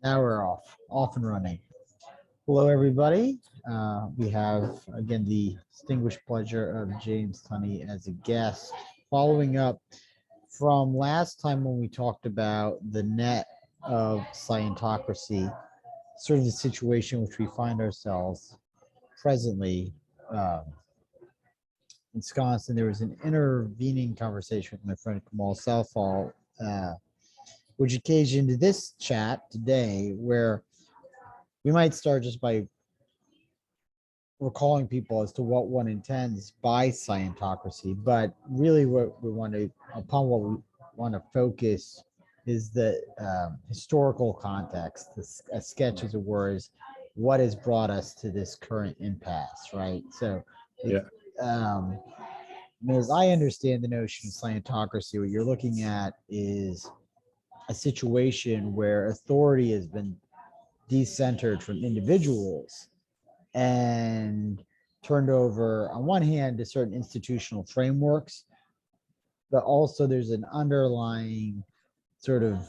Now we're off and running. Hello, everybody. We have, again, the distinguished pleasure of James Tunney as a guest, following up from last time when we talked about the net of Scientocracy, sort of the situation in which we find ourselves presently ensconced. And there was an intervening conversation with my friend Kamal Southall, which occasioned this chat today, where we might start just by recalling people as to what one intends by Scientocracy, but really what we want to, upon what we want to focus is the historical context, a sketch, as it were, is what has brought us to this current impasse, right? So, Yeah. As I understand the notion of Scientocracy, what you're looking at is a situation where authority has been decentered from individuals and turned over, on one hand, to certain institutional frameworks, but also there's an underlying sort of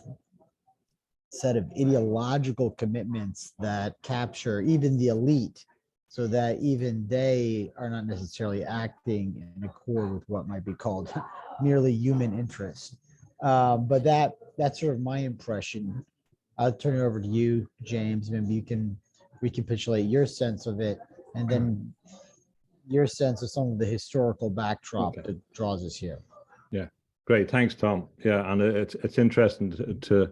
set of ideological commitments that capture even the elite, so that even they are not necessarily acting in accord with what might be called merely human interest. But that's sort of my impression. I'll turn it over to you, James. Maybe you can recapitulate your sense of it, and then your sense of some of the historical backdrop that draws us here. Yeah, great. Thanks, Tom. Yeah, and it's interesting to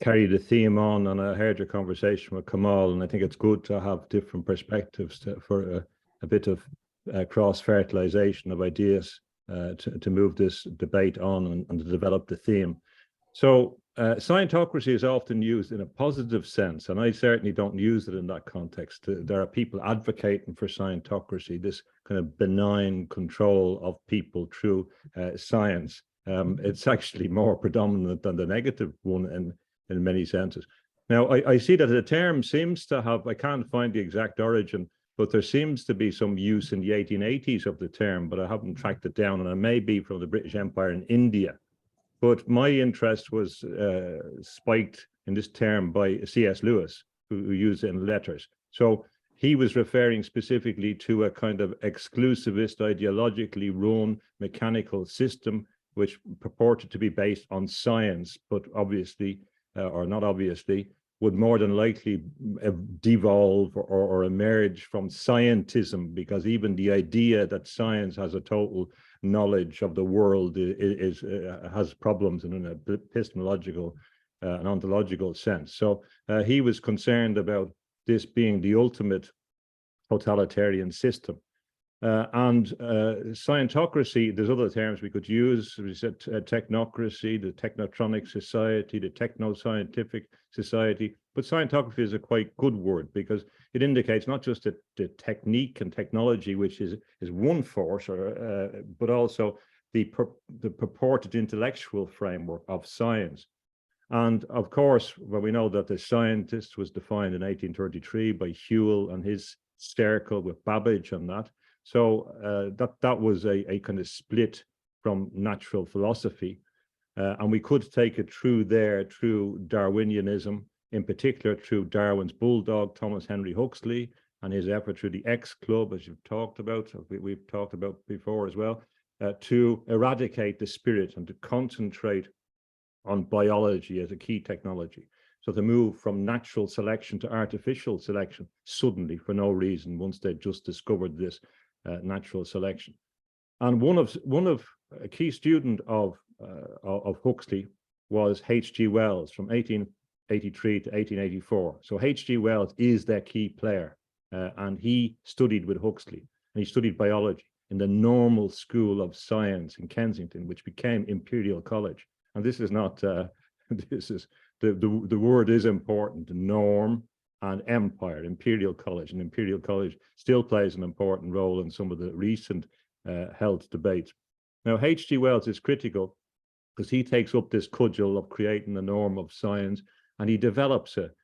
carry the theme on, and I heard your conversation with Kamal, and I think it's good to have different perspectives for a bit of cross-fertilization of ideas to move this debate on and to develop the theme. So Scientocracy is often used in a positive sense, and I certainly don't use it in that context. There are people advocating for Scientocracy, this kind of benign control of people through science. It's actually more predominant than the negative one in many senses. Now, I see that the term seems to have, I can't find the exact origin, but there seems to be some use in the 1880s of the term, but I haven't tracked it down, and it may be from the British Empire in India. But my interest was spiked in this term by C.S. Lewis, who used it in letters. So he was referring specifically to a kind of exclusivist, ideologically run mechanical system, which purported to be based on science, but obviously, or not obviously, would more than likely devolve or emerge from scientism, because even the idea that science has a total knowledge of the world has problems in an epistemological and ontological sense. So he was concerned about this being the ultimate totalitarian system. And Scientocracy, there's other terms we could use. We said technocracy, the technotronic society, the techno-scientific society. But Scientocracy is a quite good word, because it indicates not just the technique and technology, which is one force, but also the purported intellectual framework of science. And of course, well, we know that the scientist was defined in 1833 by Whewell and his circle with Babbage and that. So that was a kind of split from natural philosophy. And we could take it through Darwinianism, in particular through Darwin's bulldog, Thomas Henry Huxley, and his effort through the X Club, as you've talked about, we've talked about before as well, to eradicate the spirit and to concentrate on biology as a key technology. So to move from natural selection to artificial selection suddenly for no reason, once they just discovered this natural selection. And one of a key student of Huxley was H.G. Wells from 1883 to 1884. So H.G. Wells is their key player, and he studied with Huxley, and he studied biology in the Normal School of Science in Kensington, which became Imperial College. And this is not this is the word is important, norm and empire, Imperial College. And Imperial College still plays an important role in some of the recent health debates. Now, H.G. Wells is critical because he takes up this cudgel of creating the norm of science, and he develops it.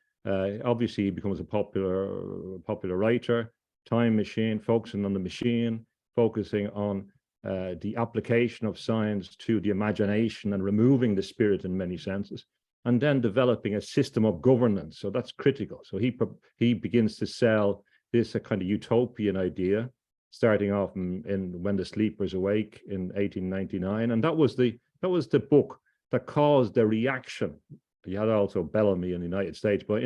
Obviously, he becomes a popular writer, time machine, focusing on the machine, focusing on the application of science to the imagination and removing the spirit in many senses. and then developing a system of governance. So that's critical. So he begins to sell this a kind of utopian idea, starting off in When the Sleeper's Awake in 1899, and that was the book that caused the reaction. You had also Bellamy in the United States, but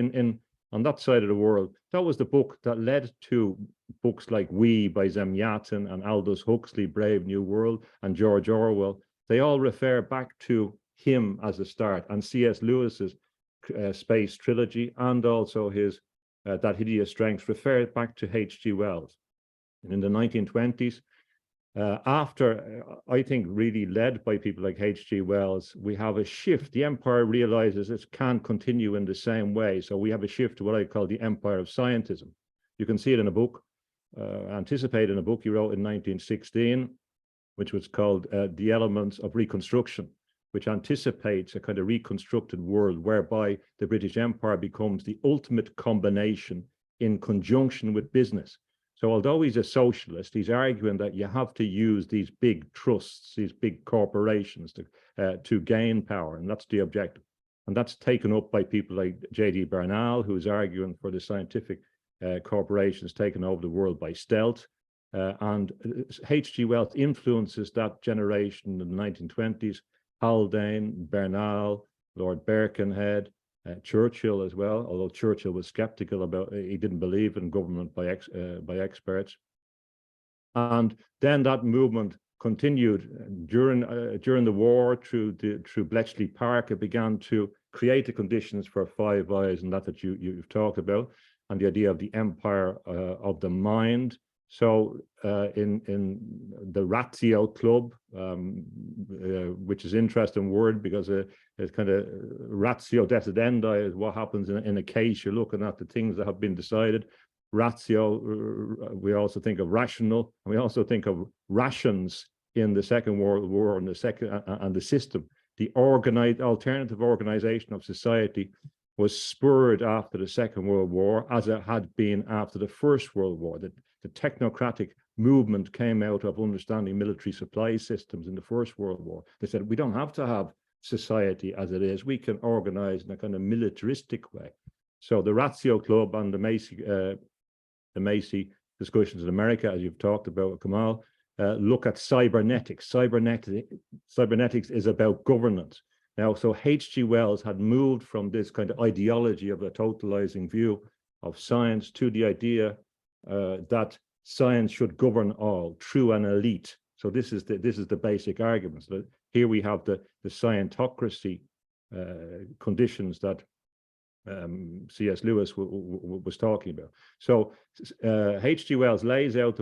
on that side of the world, that was the book that led to books like We by Zemyatin and Aldous Huxley, Brave New World, and George Orwell. They all refer back to him as a start, and C.S. Lewis's Space Trilogy, and also his That Hideous Strength refer back to H.G. Wells. And in the 1920s, after, I think, really led by people like H.G. Wells, we have a shift. The empire realizes it can't continue in the same way. So we have a shift to what I call the empire of scientism. You can see it in a book, anticipated in a book he wrote in 1916, which was called The Elements of Reconstruction, which anticipates a kind of reconstructed world whereby the British Empire becomes the ultimate combination in conjunction with business. So although he's a socialist, he's arguing that you have to use these big trusts, these big corporations to gain power, and that's the objective. And that's taken up by people like J.D. Bernal, who's arguing for the scientific corporations taking over the world by stealth. And H.G. Wells influences that generation in the 1920s. Haldane, Bernal, Lord Birkenhead, Churchill as well, although Churchill was skeptical about, he didn't believe in government by experts. And then that movement continued during the war through Bletchley Park. It began to create the conditions for Five Eyes, and that you've talked about, and the idea of the empire of the mind. So in the Ratio Club, which is an interesting word because it's kind of ratio decidendi is what happens in a case. You're looking at the things that have been decided. Ratio, we also think of rational, and we also think of rations in the Second World War and the system. The alternative organization of society was spurred after the Second World War, as it had been after the First World War. The technocratic movement came out of understanding military supply systems in the First World War. They said, we don't have to have society as it is. We can organize in a kind of militaristic way. So the Ratio Club and the Macy discussions in America, as you've talked about, Kamal, look at cybernetics. Cybernetics is about governance. Now, so H.G. Wells had moved from this kind of ideology of a totalizing view of science to the idea that science should govern all through an elite. So this is the basic argument. So here we have the Scientocracy conditions that C.S. Lewis was talking about. So H.G. Wells lays out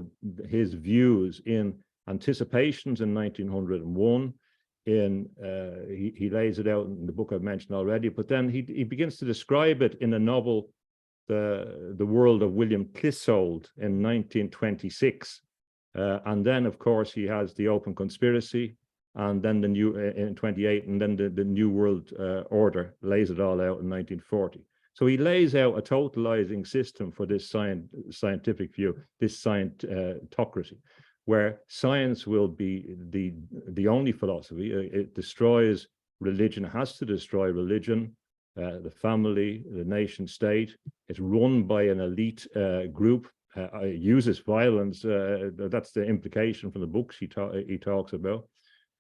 his views in Anticipations in 1901. He lays it out in the book I've mentioned already, but then he begins to describe it in a novel, The World of William Clissold in 1926. And then, of course, he has The Open Conspiracy, and then the new in 28, and then the New World Order lays it all out in 1940. So he lays out a totalizing system for this scientific view, this scientocracy, where science will be the only philosophy. It destroys religion, it has to destroy religion, the family, the nation state. It's run by an elite group, uses violence. That's the implication from the books he talks about.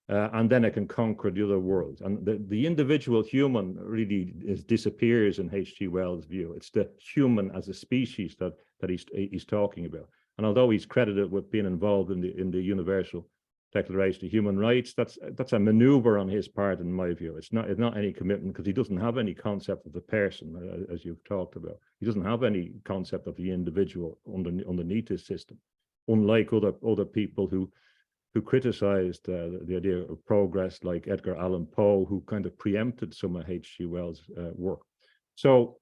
And then it can conquer the other worlds. And the individual human really disappears in H.G. Wells' view. It's the human as a species that he's talking about. And although he's credited with being involved in the Universal Declaration of Human Rights, that's a maneuver on his part, in my view. It's not any commitment, because he doesn't have any concept of the person, as you've talked about. He doesn't have any concept of the individual underneath his system, unlike other people who criticized the idea of progress, like Edgar Allan Poe, who kind of preempted some of H.G. Wells' work. So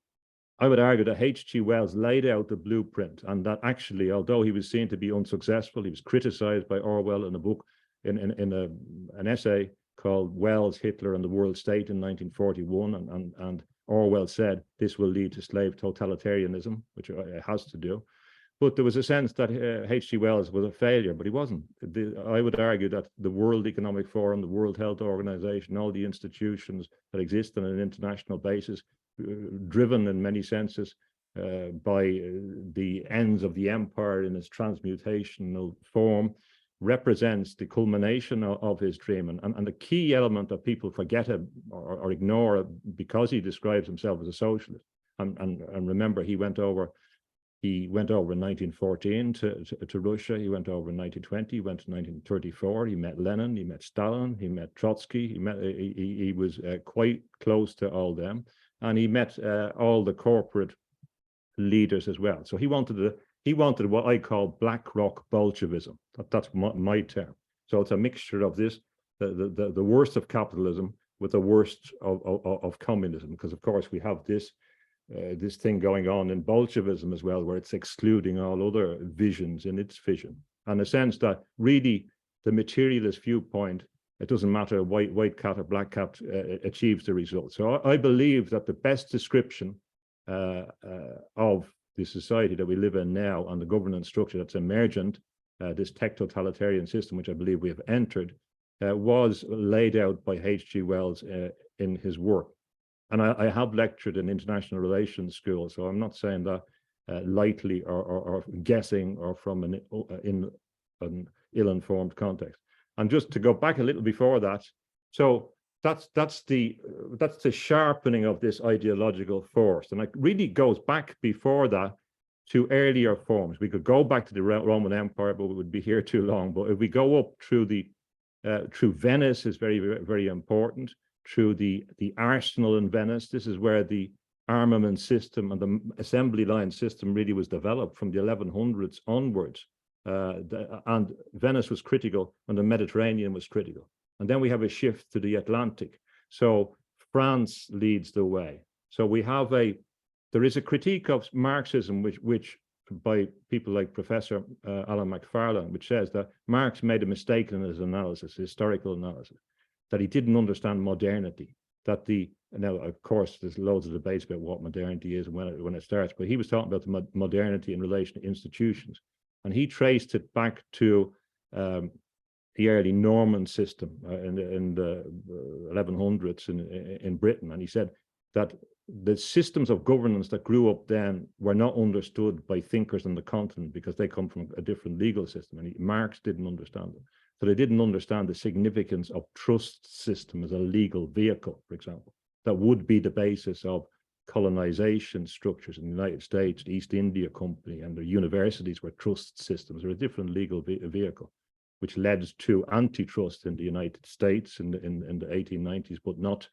I would argue that H.G. Wells laid out the blueprint, and that actually, although he was seen to be unsuccessful, he was criticized by Orwell in a book, in an essay called Wells, Hitler and the World State in 1941, and Orwell said this will lead to slave totalitarianism, which it has to do. But there was a sense that H.G. Wells was a failure, but he wasn't. I would argue that the World Economic Forum, the World Health Organization, all the institutions that exist on an international basis, driven in many senses by the ends of the empire in its transmutational form, represents the culmination of his dream. And the key element that people forget or ignore, because he describes himself as a socialist. And remember, he went over in 1914 to Russia. He went over in 1920. He went to 1934. He met Lenin. He met Stalin. He met Trotsky. He was quite close to all them, and he met all the corporate leaders as well. So he wanted what I call Black Rock Bolshevism. That's my term. So it's a mixture of this, the worst of capitalism with the worst of communism, because of course we have this thing going on in Bolshevism as well, where it's excluding all other visions in its vision. And a sense that really the materialist viewpoint, it doesn't matter white cat or black cat, achieves the result. So I believe that the best description of the society that we live in now and the governance structure that's emergent, this tech-totalitarian system, which I believe we have entered, was laid out by H.G. Wells in his work. And I have lectured in international relations school, so I'm not saying that lightly or guessing or from an ill-informed context. And just to go back a little before that, so that's the sharpening of this ideological force, and it really goes back before that to earlier forms. We could go back to the Roman Empire, but we would be here too long. But if we go up through through Venice is very, very important. Through the arsenal in Venice, this is where the armament system and the assembly line system really was developed from the 1100s onwards. And Venice was critical, and the Mediterranean was critical. And then we have a shift to the Atlantic. So France leads the way. So we have there is a critique of Marxism, which by people like Professor Alan McFarlane, which says that Marx made a mistake in his analysis, historical analysis, that he didn't understand modernity. Now, of course, there's loads of debates about what modernity is and when it starts, but he was talking about the modernity in relation to institutions. And he traced it back to the early Norman system in the 1100s in Britain. And he said that the systems of governance that grew up then were not understood by thinkers on the continent because they come from a different legal system. And Marx didn't understand it. So they didn't understand the significance of trust system as a legal vehicle, for example, that would be the basis of colonization structures in the United States. The East India Company and the universities were trust systems, or a different legal vehicle, which led to antitrust in the United States in the 1890s, but not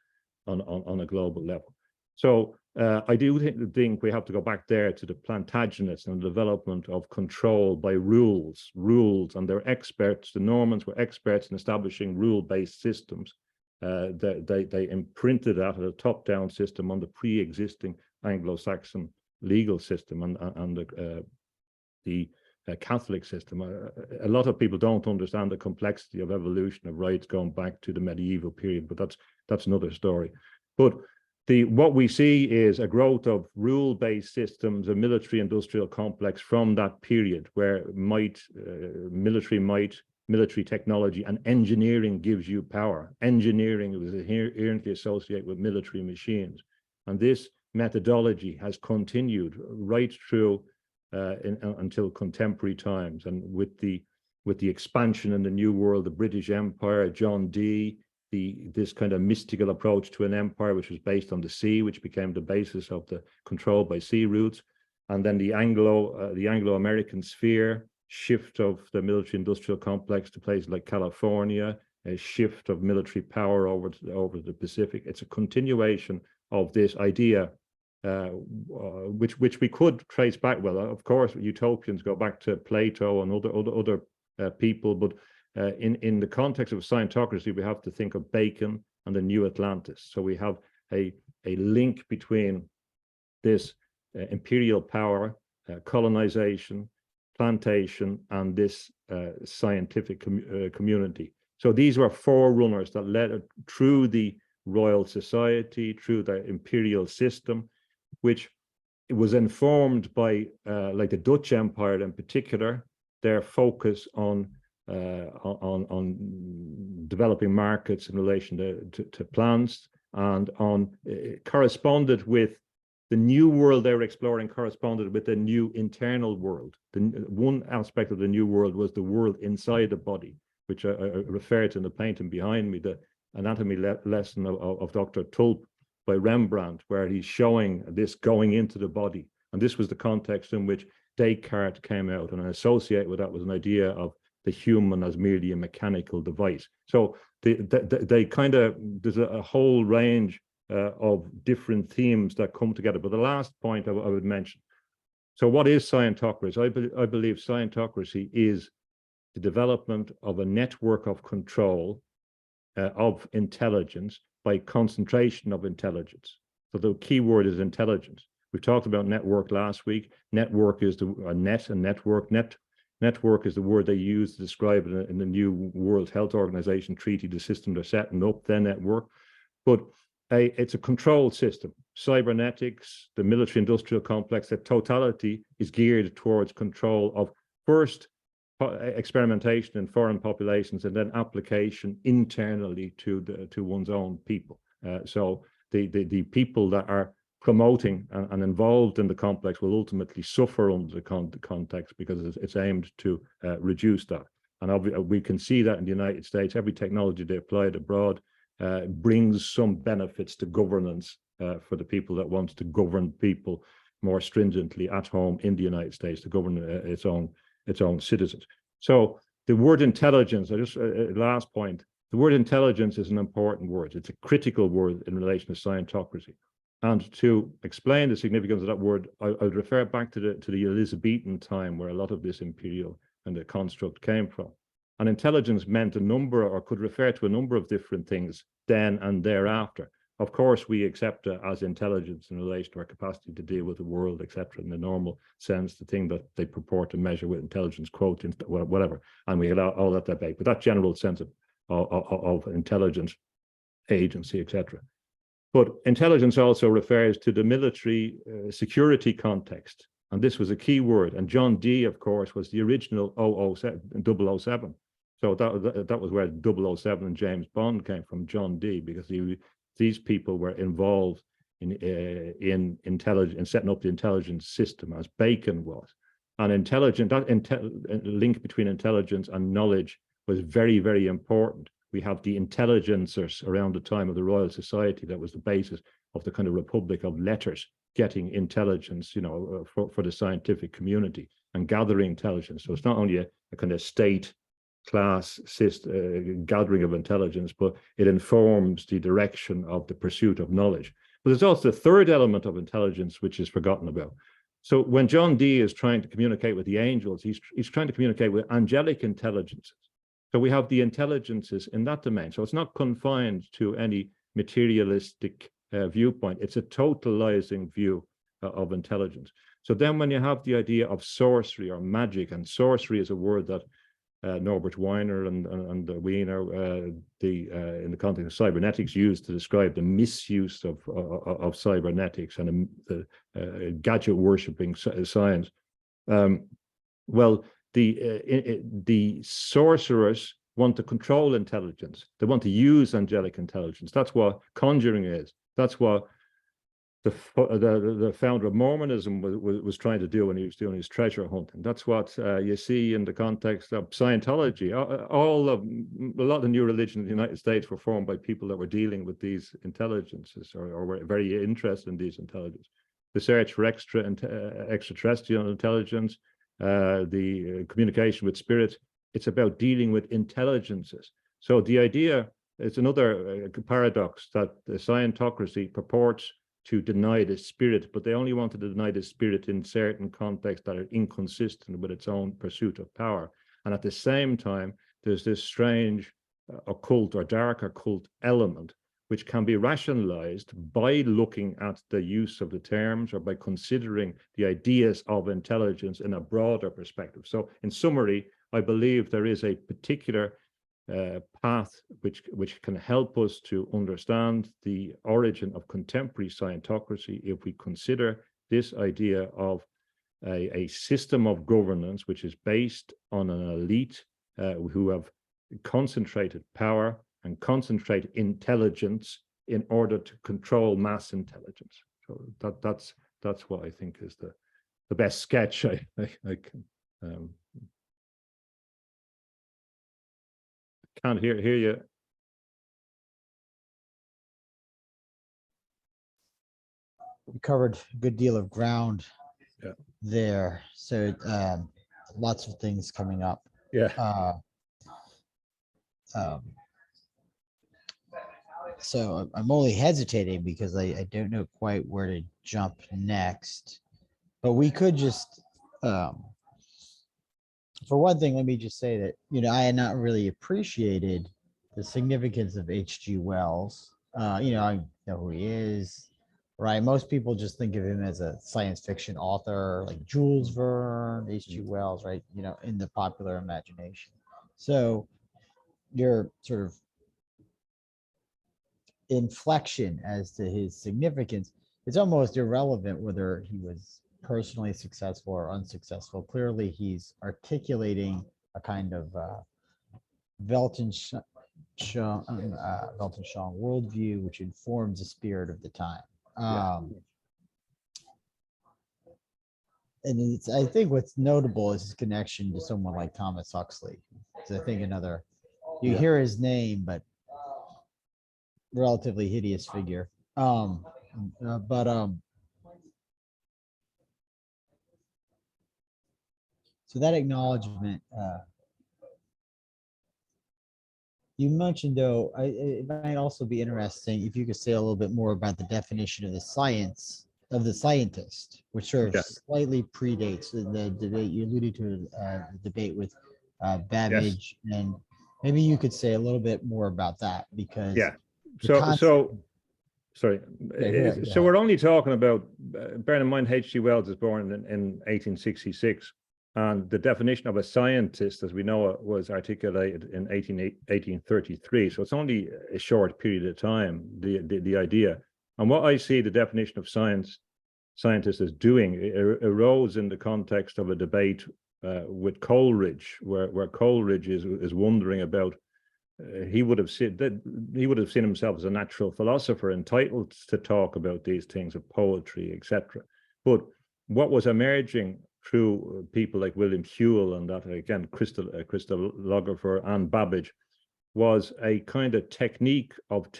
on a global level. So I do think we have to go back there to the Plantagenets and the development of control by rules, and they're experts. The Normans were experts in establishing rule-based systems. They imprinted that as a top-down system on the pre-existing Anglo-Saxon legal system and the Catholic system. A lot of people don't understand the complexity of evolution of rights going back to the medieval period, but that's another story. But what we see is a growth of rule-based systems, a military-industrial complex from that period where military technology and engineering gives you power. Engineering was inherently associated with military machines. And this methodology has continued right through until contemporary times. And with the expansion in the New World, the British Empire, John Dee, this kind of mystical approach to an empire, which was based on the sea, which became the basis of the control by sea routes, and then the Anglo-American sphere, shift of the military-industrial complex to places like California, a shift of military power over the Pacific. It's a continuation of this idea, which we could trace back. Well, of course, utopians go back to Plato and other people, but in the context of Scientocracy, we have to think of Bacon and the New Atlantis. So we have a link between this imperial power, colonization, plantation, and this scientific community. So these were forerunners that led through the Royal Society, through the imperial system, which it was informed by like the Dutch Empire in particular, their focus on developing markets in relation to plants, and corresponded with the new world they were exploring, corresponded with the new internal world. One aspect of the new world was the world inside the body, which I referred to in the painting behind me, the anatomy lesson of Dr. Tulp by Rembrandt, where he's showing this going into the body. And this was the context in which Descartes came out, and associated with that was an idea of the human as merely a mechanical device. So they kind of, there's a whole range of different themes that come together. But the last point I would mention, so what is Scientocracy? I believe Scientocracy is the development of a network of control of intelligence by concentration of intelligence. So the key word is intelligence. We talked about network last week. Network is a network. Network is the word they use to describe it in the new World Health Organization treaty, the system they're setting up, their network. But it's a controlled system. Cybernetics, the military-industrial complex, the totality is geared towards control of first experimentation in foreign populations, and then application internally to one's own people. So the people that are promoting and involved in the complex will ultimately suffer under the context, because it's aimed to reduce that. And we can see that in the United States, every technology they applied abroad brings some benefits to governance for the people that wants to govern people more stringently at home in the United States, to govern its own citizens. So the word intelligence, last point, the word intelligence is an important word. It's a critical word in relation to Scientocracy. And to explain the significance of that word, I would refer back to the Elizabethan time, where a lot of this imperial and the construct came from. And intelligence meant a number, or could refer to a number of different things then and thereafter. Of course, we accept it as intelligence in relation to our capacity to deal with the world, etc., in the normal sense, the thing that they purport to measure with intelligence, quotient, whatever. And we allow all that debate, but that general sense of intelligence, agency, etc. But intelligence also refers to the military security context. And this was a key word. And John Dee, of course, was the original 007. So that was where 007 and James Bond came from, John Dee, because these people were involved in intelligence, in setting up the intelligence system, as Bacon was. And link between intelligence and knowledge was very, very important. We have the intelligencers around the time of the Royal Society. That was the basis of the kind of republic of letters, getting intelligence, for the scientific community and gathering intelligence. So it's not only a kind of state class gathering of intelligence, but it informs the direction of the pursuit of knowledge. But there's also the third element of intelligence, which is forgotten about. So when John Dee is trying to communicate with the angels, he's trying to communicate with angelic intelligences. So we have the intelligences in that domain. So it's not confined to any materialistic viewpoint. It's a totalizing view of intelligence. So then when you have the idea of sorcery or magic, and sorcery is a word that Norbert Wiener and Wiener, in the context of cybernetics, used to describe the misuse of cybernetics and the gadget worshipping science. Well, the sorcerers want to control intelligence. They want to use angelic intelligence. That's what conjuring is. That's what the founder of Mormonism was trying to do when he was doing his treasure hunting. That's what you see in the context of Scientology. A lot of the new religions in the United States were formed by people that were dealing with these intelligences, or were very interested in these intelligences. The search for extraterrestrial intelligence, the communication with spirit, it's about dealing with intelligences. So the idea, it's another paradox, that the Scientocracy purports to deny the spirit, but they only want to deny the spirit in certain contexts that are inconsistent with its own pursuit of power. And at the same time, there's this strange occult or dark occult element, which can be rationalized by looking at the use of the terms, or by considering the ideas of intelligence in a broader perspective. So in summary, I believe there is a particular path which can help us to understand the origin of contemporary Scientocracy if we consider this idea of a system of governance which is based on an elite who have concentrated power and concentrate intelligence in order to control mass intelligence. So that's what I think is the best sketch I can. Can't hear you. We covered a good deal of ground there. So lots of things coming up. Yeah. So I'm only hesitating because I don't know quite where to jump next. But we could just, for one thing, let me just say that, I had not really appreciated the significance of H.G. Wells. I know who he is, right? Most people just think of him as a science fiction author, like Jules Verne, H.G. Wells, right? In the popular imagination. So your sort of inflection as to his significance, it's almost irrelevant whether he was personally successful or unsuccessful. Clearly, he's articulating a kind of Weltanschauung worldview, which informs the spirit of the time. And I think what's notable is his connection to someone like Thomas Huxley. So I think you hear his name, but relatively hideous figure. So that acknowledgement, you mentioned, though, it might also be interesting if you could say a little bit more about the definition of the scientist, which sort of slightly predates the debate you alluded to, the debate with Babbage, and maybe you could say a little bit more about that, because sorry. So we're only talking about, bearing in mind H.G. Wells is born in 1866, and the definition of a scientist, as we know it, was articulated in 1833. So it's only a short period of time, the idea. And what I see the definition of scientist as doing, it arose in the context of a debate with Coleridge, where Coleridge is wondering about, he would have seen himself as a natural philosopher entitled to talk about these things of poetry, etc. But what was emerging through people like William Whewell and that, again, crystallographer, and Babbage, was a kind of technique of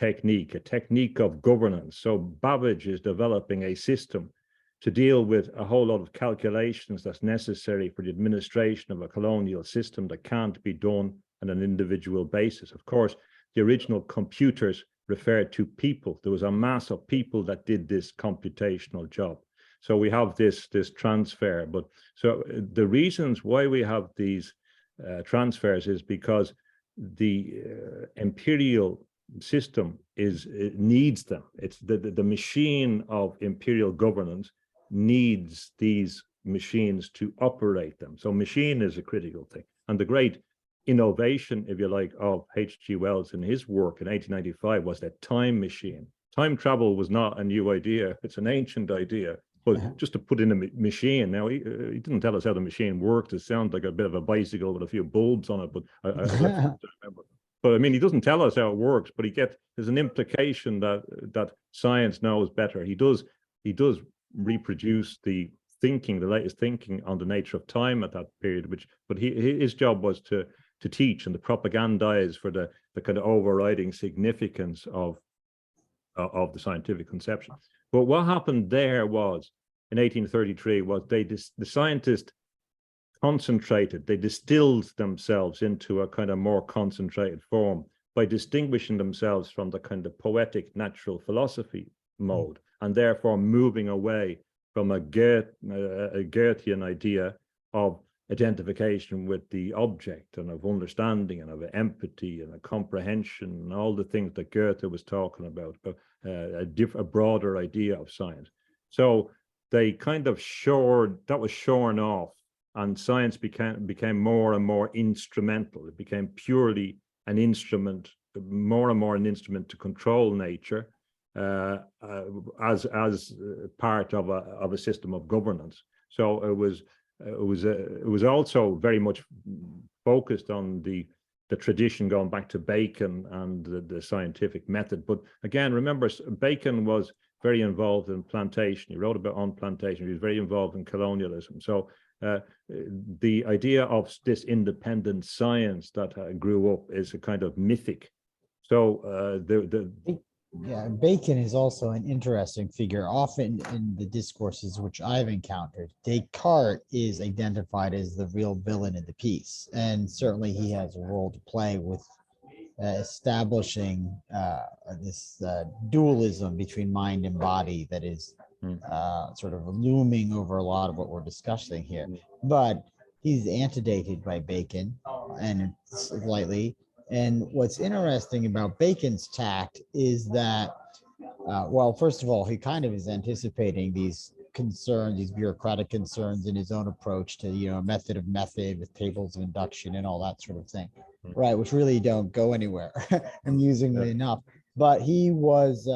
governance. So Babbage is developing a system to deal with a whole lot of calculations that's necessary for the administration of a colonial system that can't be done on an individual basis. Of course, the original computers referred to people. There was a mass of people that did this computational job. So we have this transfer. But so the reasons why we have these transfers is because the imperial system it needs them. It's the machine of imperial governance needs these machines to operate them. So machine is a critical thing. And the great innovation, if you like, of H.G. Wells in his work in 1895 was that time machine. Time travel was not a new idea. It's an ancient idea. But just to put in a machine. Now, he didn't tell us how the machine worked. It sounds like a bit of a bicycle with a few bulbs on it, but I remember. But I mean, he doesn't tell us how it works, but there's an implication that science knows better. He does reproduce the latest thinking on the nature of time at that period, but his job was to teach and to propagandize for the kind of overriding significance of the scientific conception. But what happened there was, in 1833, was the scientists concentrated, they distilled themselves into a kind of more concentrated form by distinguishing themselves from the kind of poetic natural philosophy mode, and therefore moving away from a Goethean idea of identification with the object and of understanding and of empathy and a comprehension and all the things that Goethe was talking about, a broader idea of science. So they kind of that was shorn off, and science became more and more instrumental. It became purely an instrument, more and more an instrument to control nature, as part of a system of governance. So it was also very much focused on the tradition going back to Bacon and the scientific method. But again, remember, Bacon was very involved in plantation. He wrote about on plantation. He was very involved in colonialism. So the idea of this independent science that grew up is a kind of mythic. So yeah, Bacon is also an interesting figure. Often in the discourses which I've encountered, Descartes is identified as the real villain in the piece, and certainly he has a role to play with establishing this dualism between mind and body that is sort of looming over a lot of what we're discussing here. But he's antedated by Bacon, and slightly. And what's interesting about Bacon's tact is that, well, first of all, he kind of is anticipating these concerns, these bureaucratic concerns in his own approach to, method of method with tables of induction and all that sort of thing, right? Which really don't go anywhere, amusingly enough. But he was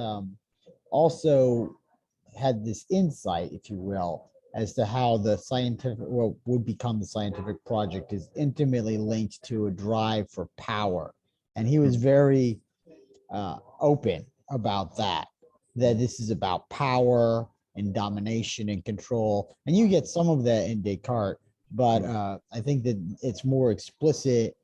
also had this insight, if you will, as to how the scientific, what would become the scientific project is intimately linked to a drive for power. And he was very open about that this is about power and domination and control. And you get some of that in Descartes, but I think that it's more explicit,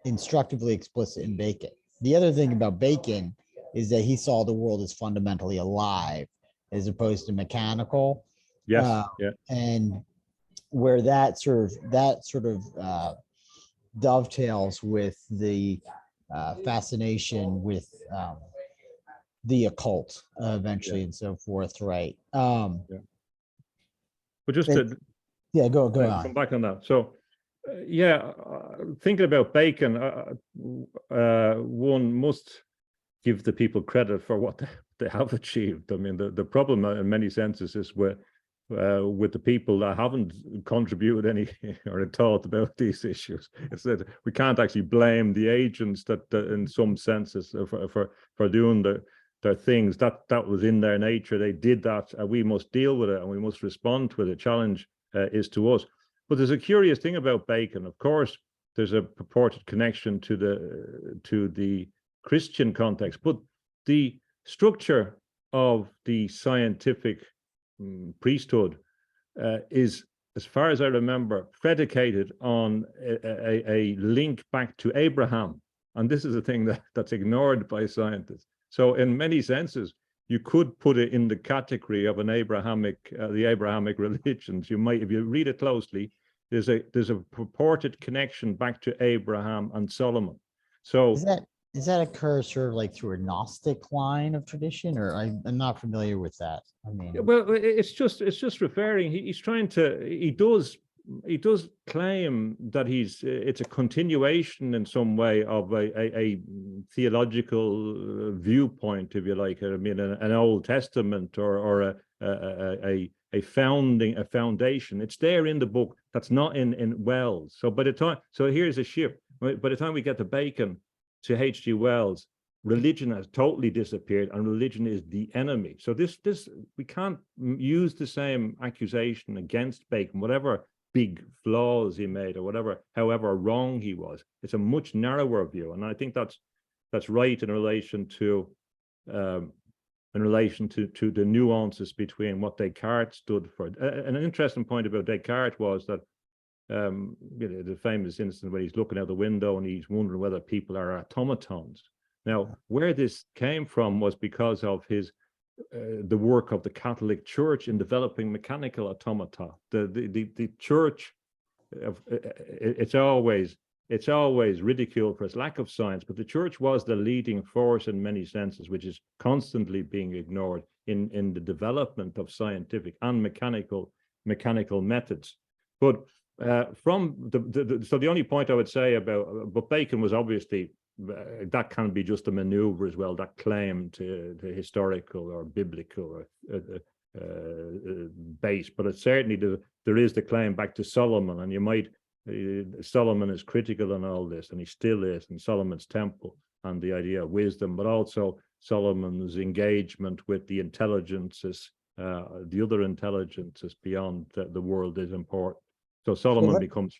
instructively explicit in Bacon. The other thing about Bacon is that he saw the world as fundamentally alive as opposed to mechanical. Yes, and where that sort of dovetails with the fascination with the occult eventually and so forth, right? But just to go on. Come back on that. So thinking about Bacon, one must give the people credit for what they have achieved. I mean, the problem in many senses is with the people that haven't contributed any or thought about these issues. It's that we can't actually blame the agents that in some senses for doing their things. That was in their nature. They did that, and we must deal with it, and we must respond to it. The challenge is to us. But there's a curious thing about Bacon. Of course, there's a purported connection to the Christian context, but the structure of the scientific priesthood is, as far as I remember, predicated on a link back to Abraham. And this is a thing that's ignored by scientists. So in many senses, you could put it in the category of the Abrahamic religions. You might, if you read it closely, there's a purported connection back to Abraham and Solomon. So does that occur sort of like through a Gnostic line of tradition, or I'm not familiar with that? I mean, well, it's just referring. He does claim that it's a continuation in some way of a theological viewpoint, if you like. I mean, an Old Testament or a foundation. It's there in the book. That's not in Wells. So here's a shift. By the time we get to Bacon, to H.G. Wells, religion has totally disappeared, and religion is the enemy. So this we can't use the same accusation against Bacon, whatever big flaws he made, or however wrong he was. It's a much narrower view, and I think that's right in relation to the nuances between what Descartes stood for. An interesting point about Descartes was that the famous instance where he's looking out the window and he's wondering whether people are automatons. Now, where this came from was because of the work of the Catholic Church in developing mechanical automata. The Church, it's always ridiculed for its lack of science, but the Church was the leading force in many senses, which is constantly being ignored in the development of scientific and mechanical methods. But so the only point I would say but Bacon was obviously, that can be just a maneuver as well, that claim to historical or biblical base, but it's certainly there is the claim back to Solomon, and Solomon is critical in all this, and he still is, in Solomon's temple and the idea of wisdom, but also Solomon's engagement with the intelligences, the other intelligences beyond the world is important. So Solomon becomes.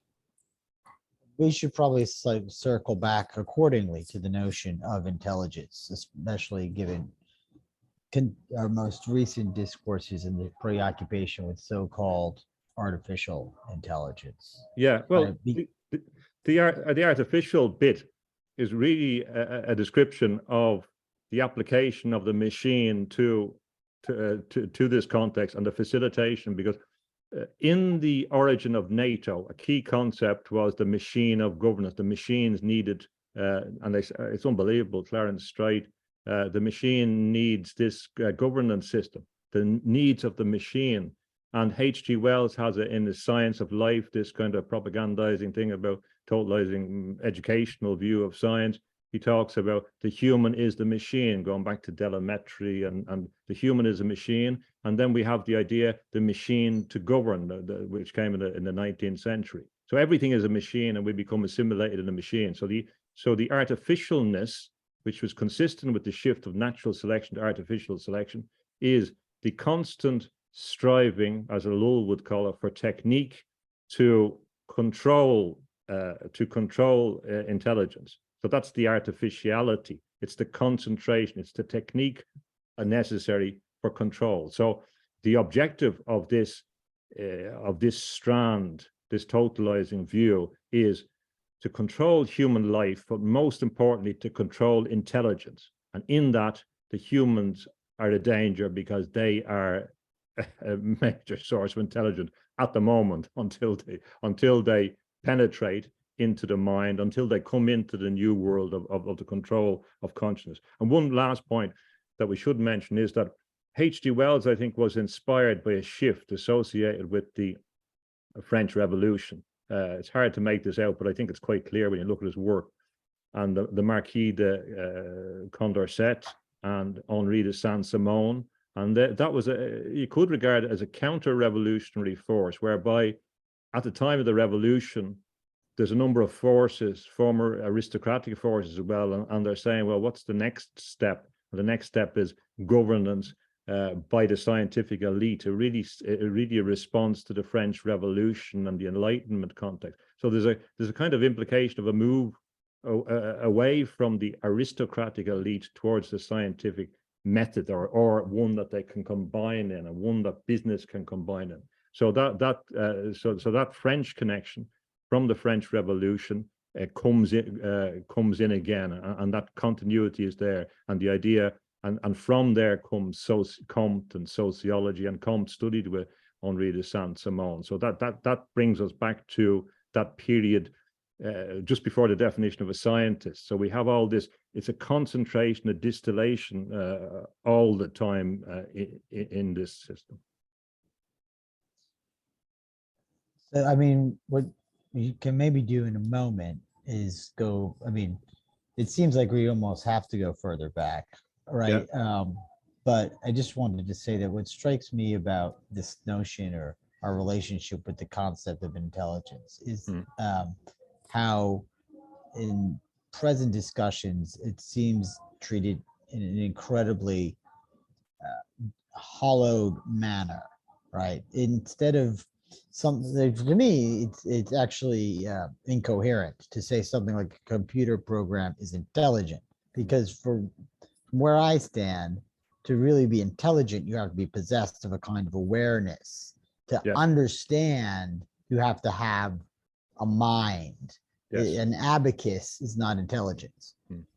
We should probably circle back accordingly to the notion of intelligence, especially given our most recent discourses in the preoccupation with so-called artificial intelligence. Yeah, well, the artificial bit is really a description of the application of the machine to this context and the facilitation, because in the origin of NATO, a key concept was the machine of governance. The machines needed, and it's unbelievable, Clarence Stride, the machine needs this governance system, the needs of the machine. And H.G. Wells has it in the Science of Life, this kind of propagandizing thing about totalizing educational view of science. He talks about the human is the machine, going back to telemetry, and the human is a machine. And then we have the idea, the machine to govern, which came in the 19th century. So everything is a machine, and we become assimilated in a machine. So the artificialness, which was consistent with the shift of natural selection to artificial selection, is the constant striving, as Lull would call it, for technique to control intelligence. So that's the artificiality. It's the concentration. It's the technique necessary for control. So the objective of this strand, this totalizing view, is to control human life, but most importantly, to control intelligence. And in that, the humans are a danger because they are a major source of intelligence at the moment, until they penetrate into the mind, until they come into the new world of the control of consciousness. And one last point that we should mention is that H.G. Wells, I think, was inspired by a shift associated with the French Revolution. It's hard to make this out, but I think it's quite clear when you look at his work. And the Marquis de Condorcet and Henri de Saint-Simon, and that was you could regard it as a counter-revolutionary force, whereby at the time of the revolution, there's a number of forces, former aristocratic forces as well, and they're saying, well, what's the next step? The next step is governance by the scientific elite, really a response to the French Revolution and the Enlightenment context. So there's a kind of implication of a move away from the aristocratic elite towards the scientific method, or one that they can combine in, and one that business can combine in. So that French connection from the French Revolution comes in again, and that continuity is there, and the idea, and from there comes Comte and sociology, and Comte studied with Henri de Saint-Simon. So that brings us back to that period just before the definition of a scientist. So we have all this, it's a concentration, a distillation all the time in this system. So, I mean, what you can maybe do in a moment is go, I mean, it seems like we almost have to go further back, right? Yeah. But I just wanted to say that what strikes me about this notion, or our relationship with the concept of intelligence, is how in present discussions, it seems treated in an incredibly hollowed manner, right? Instead of something, to me, it's actually incoherent to say something like a computer program is intelligent, because from where I stand, to really be intelligent, you have to be possessed of a kind of awareness. To understand, you have to have a mind. Yes. An abacus is not intelligence.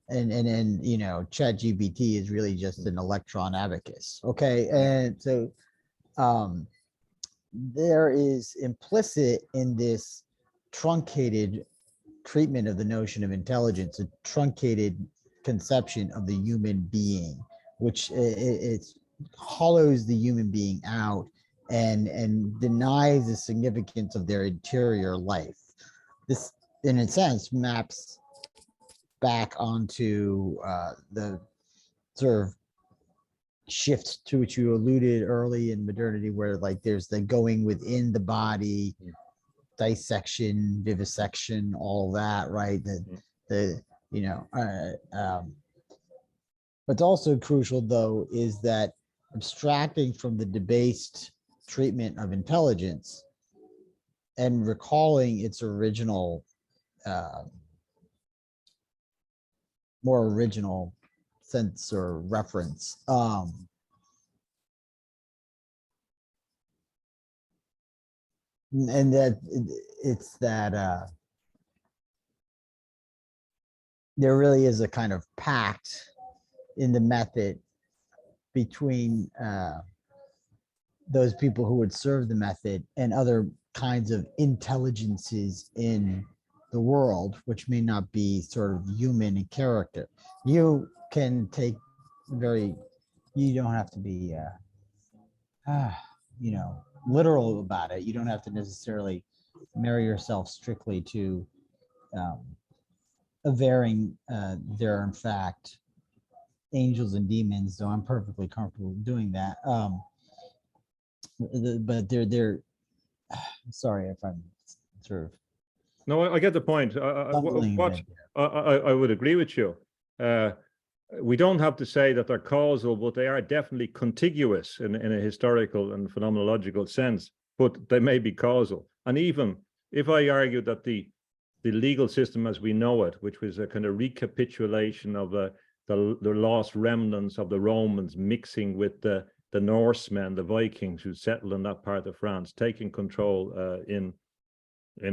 And you know, ChatGPT is really just an electron abacus. Okay. And so there is implicit in this truncated treatment of the notion of intelligence, a truncated conception of the human being, which it hollows the human being out and denies the significance of their interior life. This, in a sense, maps back onto the sort of shift to which you alluded early in modernity, where like there's the going within the body, dissection, vivisection, all that, right? The you know, What's also crucial, though, is that abstracting from the debased treatment of intelligence and recalling its original, uh, more original sense or reference. And that it's that there really is a kind of pact in the method between those people who would serve the method and other kinds of intelligences in the world, which may not be sort of human in character. You can take you don't have to be, you know, literal about it. You don't have to necessarily marry yourself strictly to um, averring there are in fact angels and demons, though I'm perfectly comfortable doing that. But they're sorry if I'm sort of No, I get the point. stumbling a bit. I would agree with you. We don't have to say that they're causal, but they are definitely contiguous in a historical and phenomenological sense, but they may be causal. And even if I argue that the legal system as we know it, which was a kind of recapitulation of the lost remnants of the Romans mixing with the Norsemen, the Vikings who settled in that part of France, taking control in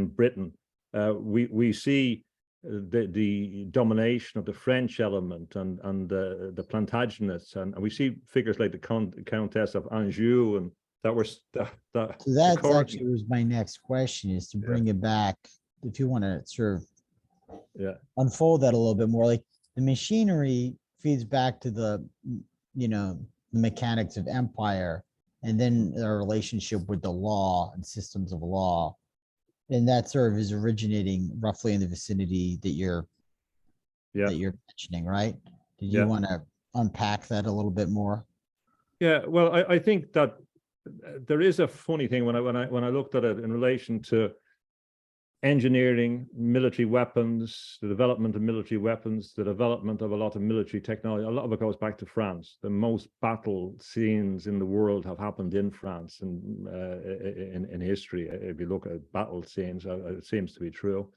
Britain, we see the domination of the French element and the Plantagenets, and we see figures like the Countess of Anjou, and that were that. So that's actually was my next question, is to bring it back, if you want to sort of unfold that a little bit more. Like the machinery feeds back to the, you know, the mechanics of empire, and then our relationship with the law and systems of law. And that sort of is originating roughly in the vicinity that you're mentioning, right? Did you want to unpack that a little bit more? Yeah, well, I think that there is a funny thing when I looked at it in relation to engineering, military weapons, the development of military weapons, the development of a lot of military technology. A lot of it goes back to France. The most battle scenes in the world have happened in France and in history. If you look at battle scenes, it seems to be true.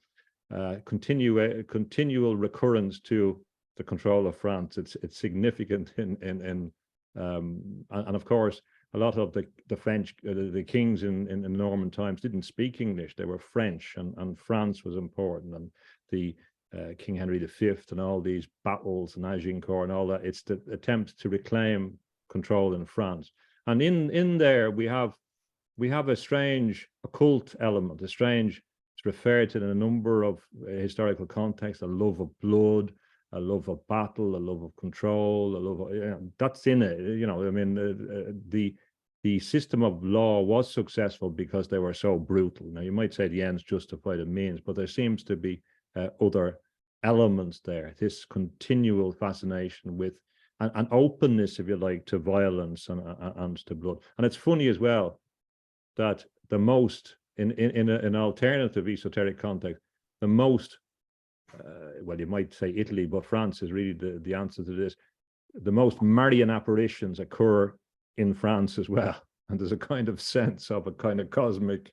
Continual recurrence to the control of France. It's significant and of course, a lot of the French, the kings in Norman times didn't speak English. They were French, and France was important. And the King Henry V and all these battles and Agincourt and all that, it's the attempt to reclaim control in France. And in there, we have a strange occult element, it's referred to in a number of historical contexts, a love of blood, a love of battle, a love of control, a love of, that's in it. You know, I mean, the system of law was successful because they were so brutal. Now, you might say the ends justify the means, but there seems to be other elements there. This continual fascination with an openness, if you like, to violence and to blood. And it's funny as well that the most in an alternative esoteric context, the most well, you might say Italy, but France is really the answer to this. The most Marian apparitions occur in France as well, and there's a kind of sense of a kind of cosmic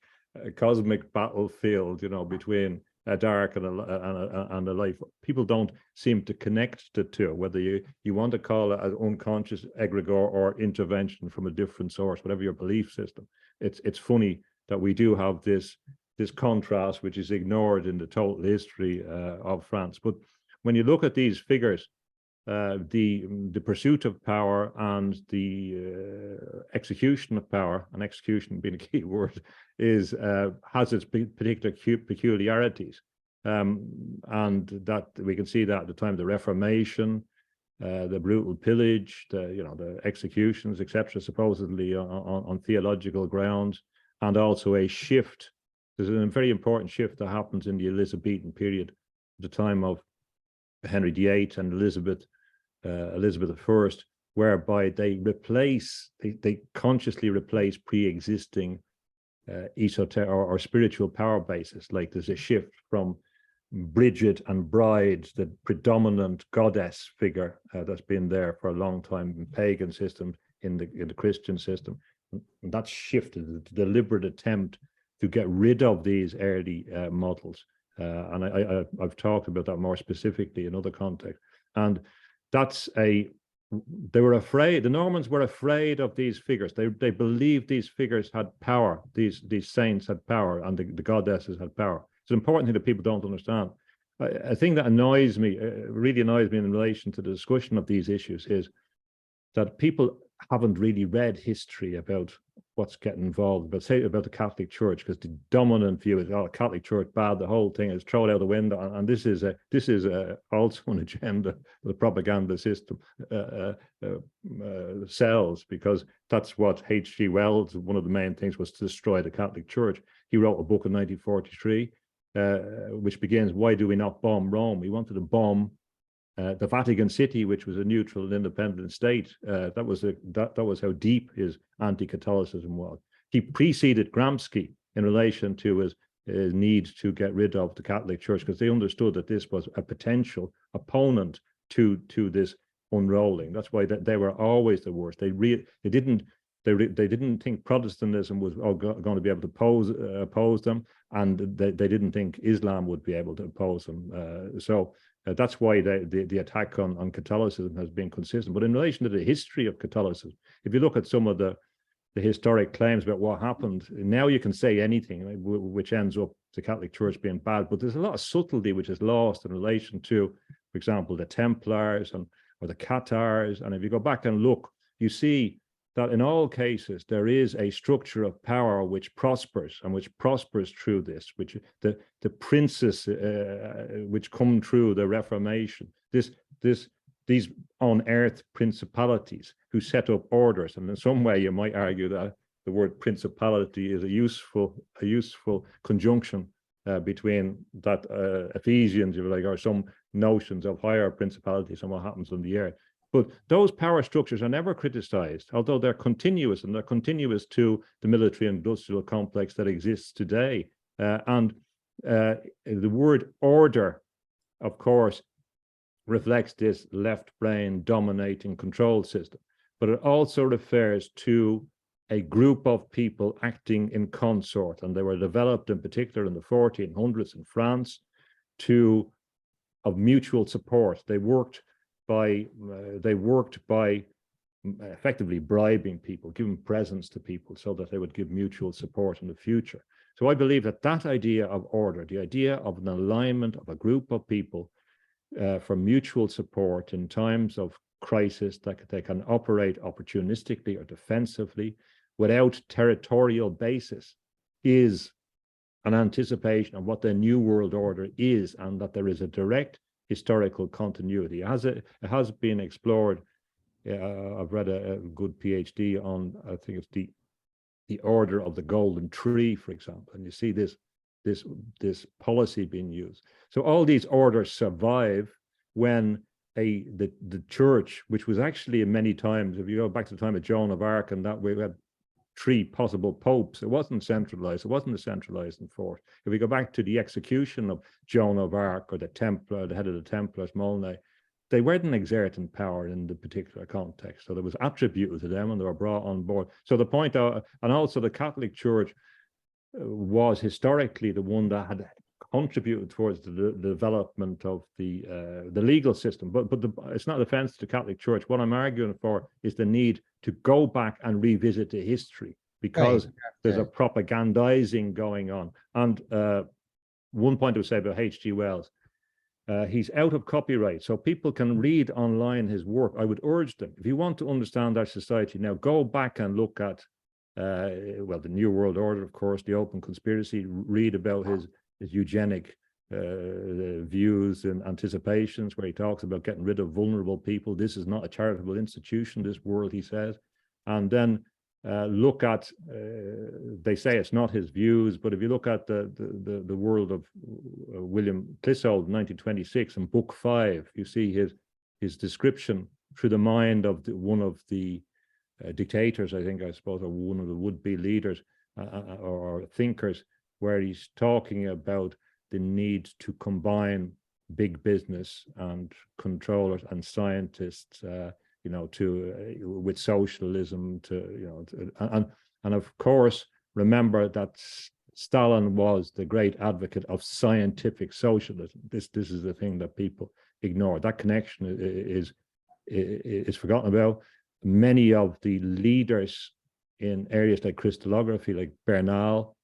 battlefield, you know, between a dark and a life. People don't seem to connect the two, whether you want to call it an unconscious egregore or intervention from a different source, whatever your belief system. It's funny that we do have this contrast, which is ignored in the total history of France. But when you look at these figures, the pursuit of power and the execution of power, and execution being a key word, has its particular peculiarities, and that we can see that at the time of the Reformation, the brutal pillage, the executions, etc., supposedly on theological grounds, and also a shift. There's a very important shift that happens in the Elizabethan period, at the time of Henry VIII and Elizabeth I, whereby they consciously replace pre-existing esoteric or spiritual power bases. Like there's a shift from Bridget and Bride, the predominant goddess figure that's been there for a long time in pagan systems, in the Christian system. And that's shifted, the deliberate attempt to get rid of these early models. And I've talked about that more specifically in other contexts. And that's they were afraid, the Normans were afraid of these figures. They believed these figures had power, these saints had power, and the goddesses had power. It's an important thing that people don't understand. A thing that annoys me, really annoys me in relation to the discussion of these issues, is that people haven't really read history about what's getting involved, but say about the Catholic Church, because the dominant view is, oh, the Catholic Church bad, the whole thing is thrown out the window, and this is also an agenda the propaganda system sells, because that's what H.G. Wells, one of the main things, was to destroy the Catholic Church. He wrote a book in 1943, which begins, "Why do we not bomb Rome?" He wanted to bomb the Vatican City, which was a neutral and independent state. That was how deep his anti-Catholicism was. He preceded Gramsci in relation to his need to get rid of the Catholic Church, because they understood that this was a potential opponent to this unrolling. That's why they were always the worst. They didn't think Protestantism was going to be able to oppose them, and they didn't think Islam would be able to oppose them. So that's why the attack on Catholicism has been consistent. But in relation to the history of Catholicism, if you look at some of the historic claims about what happened, now you can say anything, right, which ends up the Catholic Church being bad. But there's a lot of subtlety which is lost in relation to, for example, the Templars or the Cathars. And if you go back and look, you see that in all cases there is a structure of power which prospers, and which prospers through this, which the princes which come through the Reformation, these unearthed principalities who set up orders. And in some way you might argue that the word principality is a useful conjunction between that Ephesians, if you like, or some notions of higher principalities and what happens on the earth. But those power structures are never criticized, although they're continuous, and they're continuous to the military industrial complex that exists today. And the word order, of course, reflects this left brain dominating control system, but it also refers to a group of people acting in consort, and they were developed in particular in the 1400s in France of mutual support. They worked by effectively bribing people, giving presents to people so that they would give mutual support in the future. So I believe that idea of order, the idea of an alignment of a group of people for mutual support in times of crisis, that they can operate opportunistically or defensively without territorial basis, is an anticipation of what the New World Order is, and that there is a direct historical continuity. It has been explored. I've read a good PhD on, I think it's the Order of the Golden Tree, for example, and you see this policy being used. So all these orders survive when the church, which was actually many times, if you go back to the time of Joan of Arc, and that we had 3 possible popes, it wasn't centralized, it wasn't a centralized enforce. If we go back to the execution of Joan of Arc or the head of the Templars, Molyneux, they weren't exerting power in the particular context. So there was attributed to them, and they were brought on board. So the point, and also the Catholic Church was historically the one that had contributed towards the development of the legal system. But it's not an offense to the Catholic Church. What I'm arguing for is the need to go back and revisit the history, because there's a propagandizing going on. And one point I would say about H.G. Wells, he's out of copyright, so people can read online his work. I would urge them, if you want to understand our society now, go back and look at the New World Order, of course, the Open Conspiracy, read about his eugenic views and anticipations, where he talks about getting rid of vulnerable people. This is not a charitable institution, this world, he says. And then look at, they say it's not his views, but if you look at the world of William Clissold, 1926, in Book 5, you see his description through the mind of one of the dictators, I suppose, or one of the would-be leaders or thinkers, where he's talking about the need to combine big business and controllers and scientists, with socialism, and of course, remember that Stalin was the great advocate of scientific socialism. This is the thing that people ignore. That connection is forgotten about. Many of the leaders in areas like crystallography, like Bernal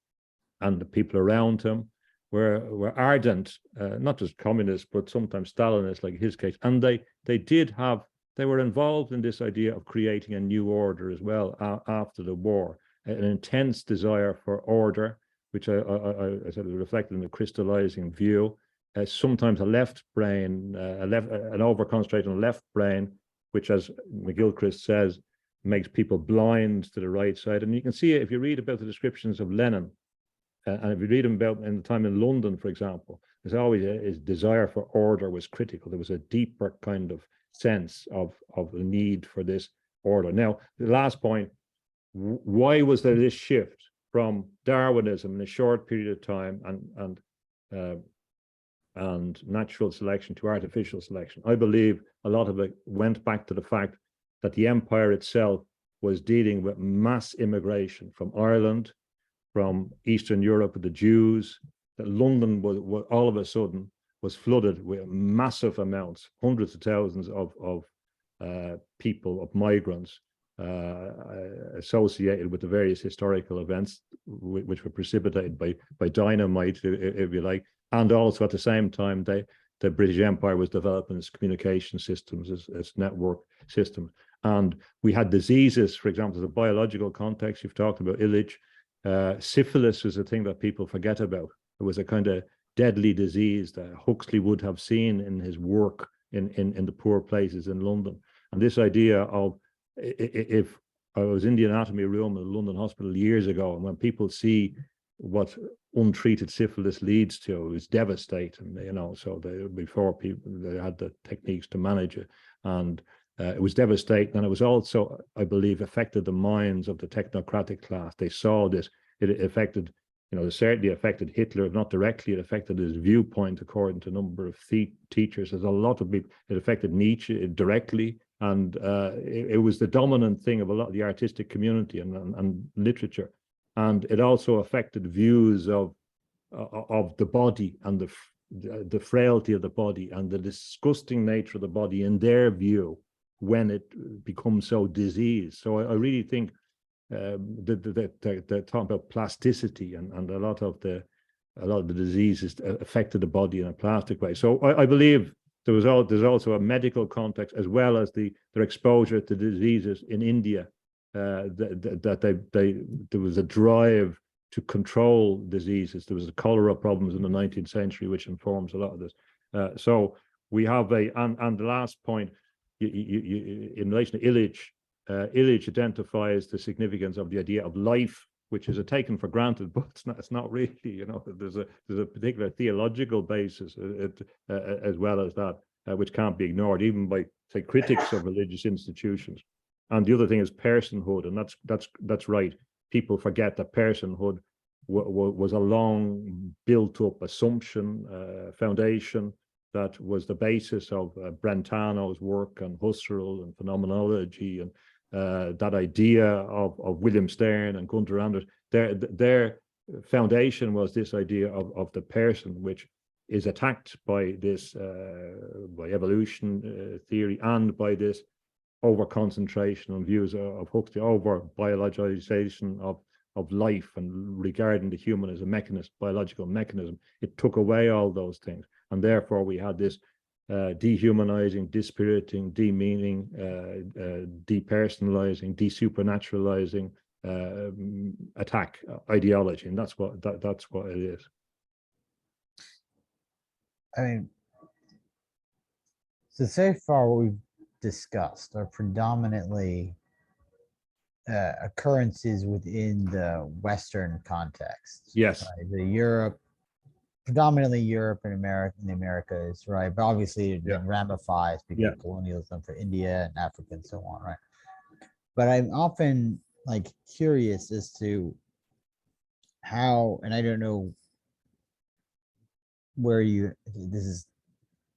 and the people around him, were ardent, not just communists, but sometimes Stalinists, like his case. And they were involved in this idea of creating a new order as well after the war, an intense desire for order, which I sort of reflected in the crystallizing view. Sometimes a left brain, an over-concentrated on left brain, which, as McGilchrist says, makes people blind to the right side. And you can see it if you read about the descriptions of Lenin, and if you read him about in the time in London, for example, there's always his desire for order was critical. There was a deeper kind of sense of the need for this order. Now, the last point, why was there this shift from Darwinism in a short period of time and natural selection to artificial selection? I believe a lot of it went back to the fact that the empire itself was dealing with mass immigration from Ireland, from Eastern Europe, the Jews, that London was all of a sudden was flooded with massive amounts, hundreds of thousands of people, of migrants, associated with the various historical events which were precipitated by dynamite, if you like. And also at the same time, the British Empire was developing its communication systems, its network systems. And we had diseases, for example, the biological context, you've talked about Illich. Syphilis is a thing that people forget about. It was a kind of deadly disease that Huxley would have seen in his work in the poor places in London. And this idea of, if I was in the anatomy room in the London hospital years ago, and when people see what untreated syphilis leads to, it's devastating, so before people, they had the techniques to manage it. And it was devastating, and it was also, I believe, affected the minds of the technocratic class. They saw this. It affected, it certainly affected Hitler, not directly. It affected his viewpoint, according to a number of teachers. There's a lot of people. It affected Nietzsche directly, and it was the dominant thing of a lot of the artistic community and literature. And it also affected views of the body and the frailty of the body and the disgusting nature of the body in their view, when it becomes so diseased. So I really think they're talking about plasticity, and a lot of the diseases affected the body in a plastic way. So I believe there's also a medical context, as well as their exposure to diseases in India, that there was a drive to control diseases. There was the cholera problems in the 19th century, which informs a lot of this. So we have and the last point, in relation to Illich, Illich identifies the significance of the idea of life, which is taken for granted, but it's not really. There's a particular theological basis as well as that, which can't be ignored, even by, say, critics of religious institutions. And the other thing is personhood, and that's right. People forget that personhood was a long built-up assumption, foundation, that was the basis of Brentano's work and Husserl and phenomenology, and that idea of William Stern and Gunther Anders. Their foundation was this idea of the person, which is attacked by this by evolution theory, and by this over concentration on views of Huxley, over biologization of life, and regarding the human as a mechanism, biological mechanism. It took away all those things, and therefore we had this dehumanizing, dispiriting, demeaning, depersonalizing, desupernaturalizing attack ideology, and that's what it is. I mean, so far what we've discussed are predominantly occurrences within the Western context. Yes. Right? Predominantly Europe and America, in the Americas, right? But obviously it then ramifies because of colonialism for India and Africa and so on, right? But I'm often curious as to how, and I don't know this is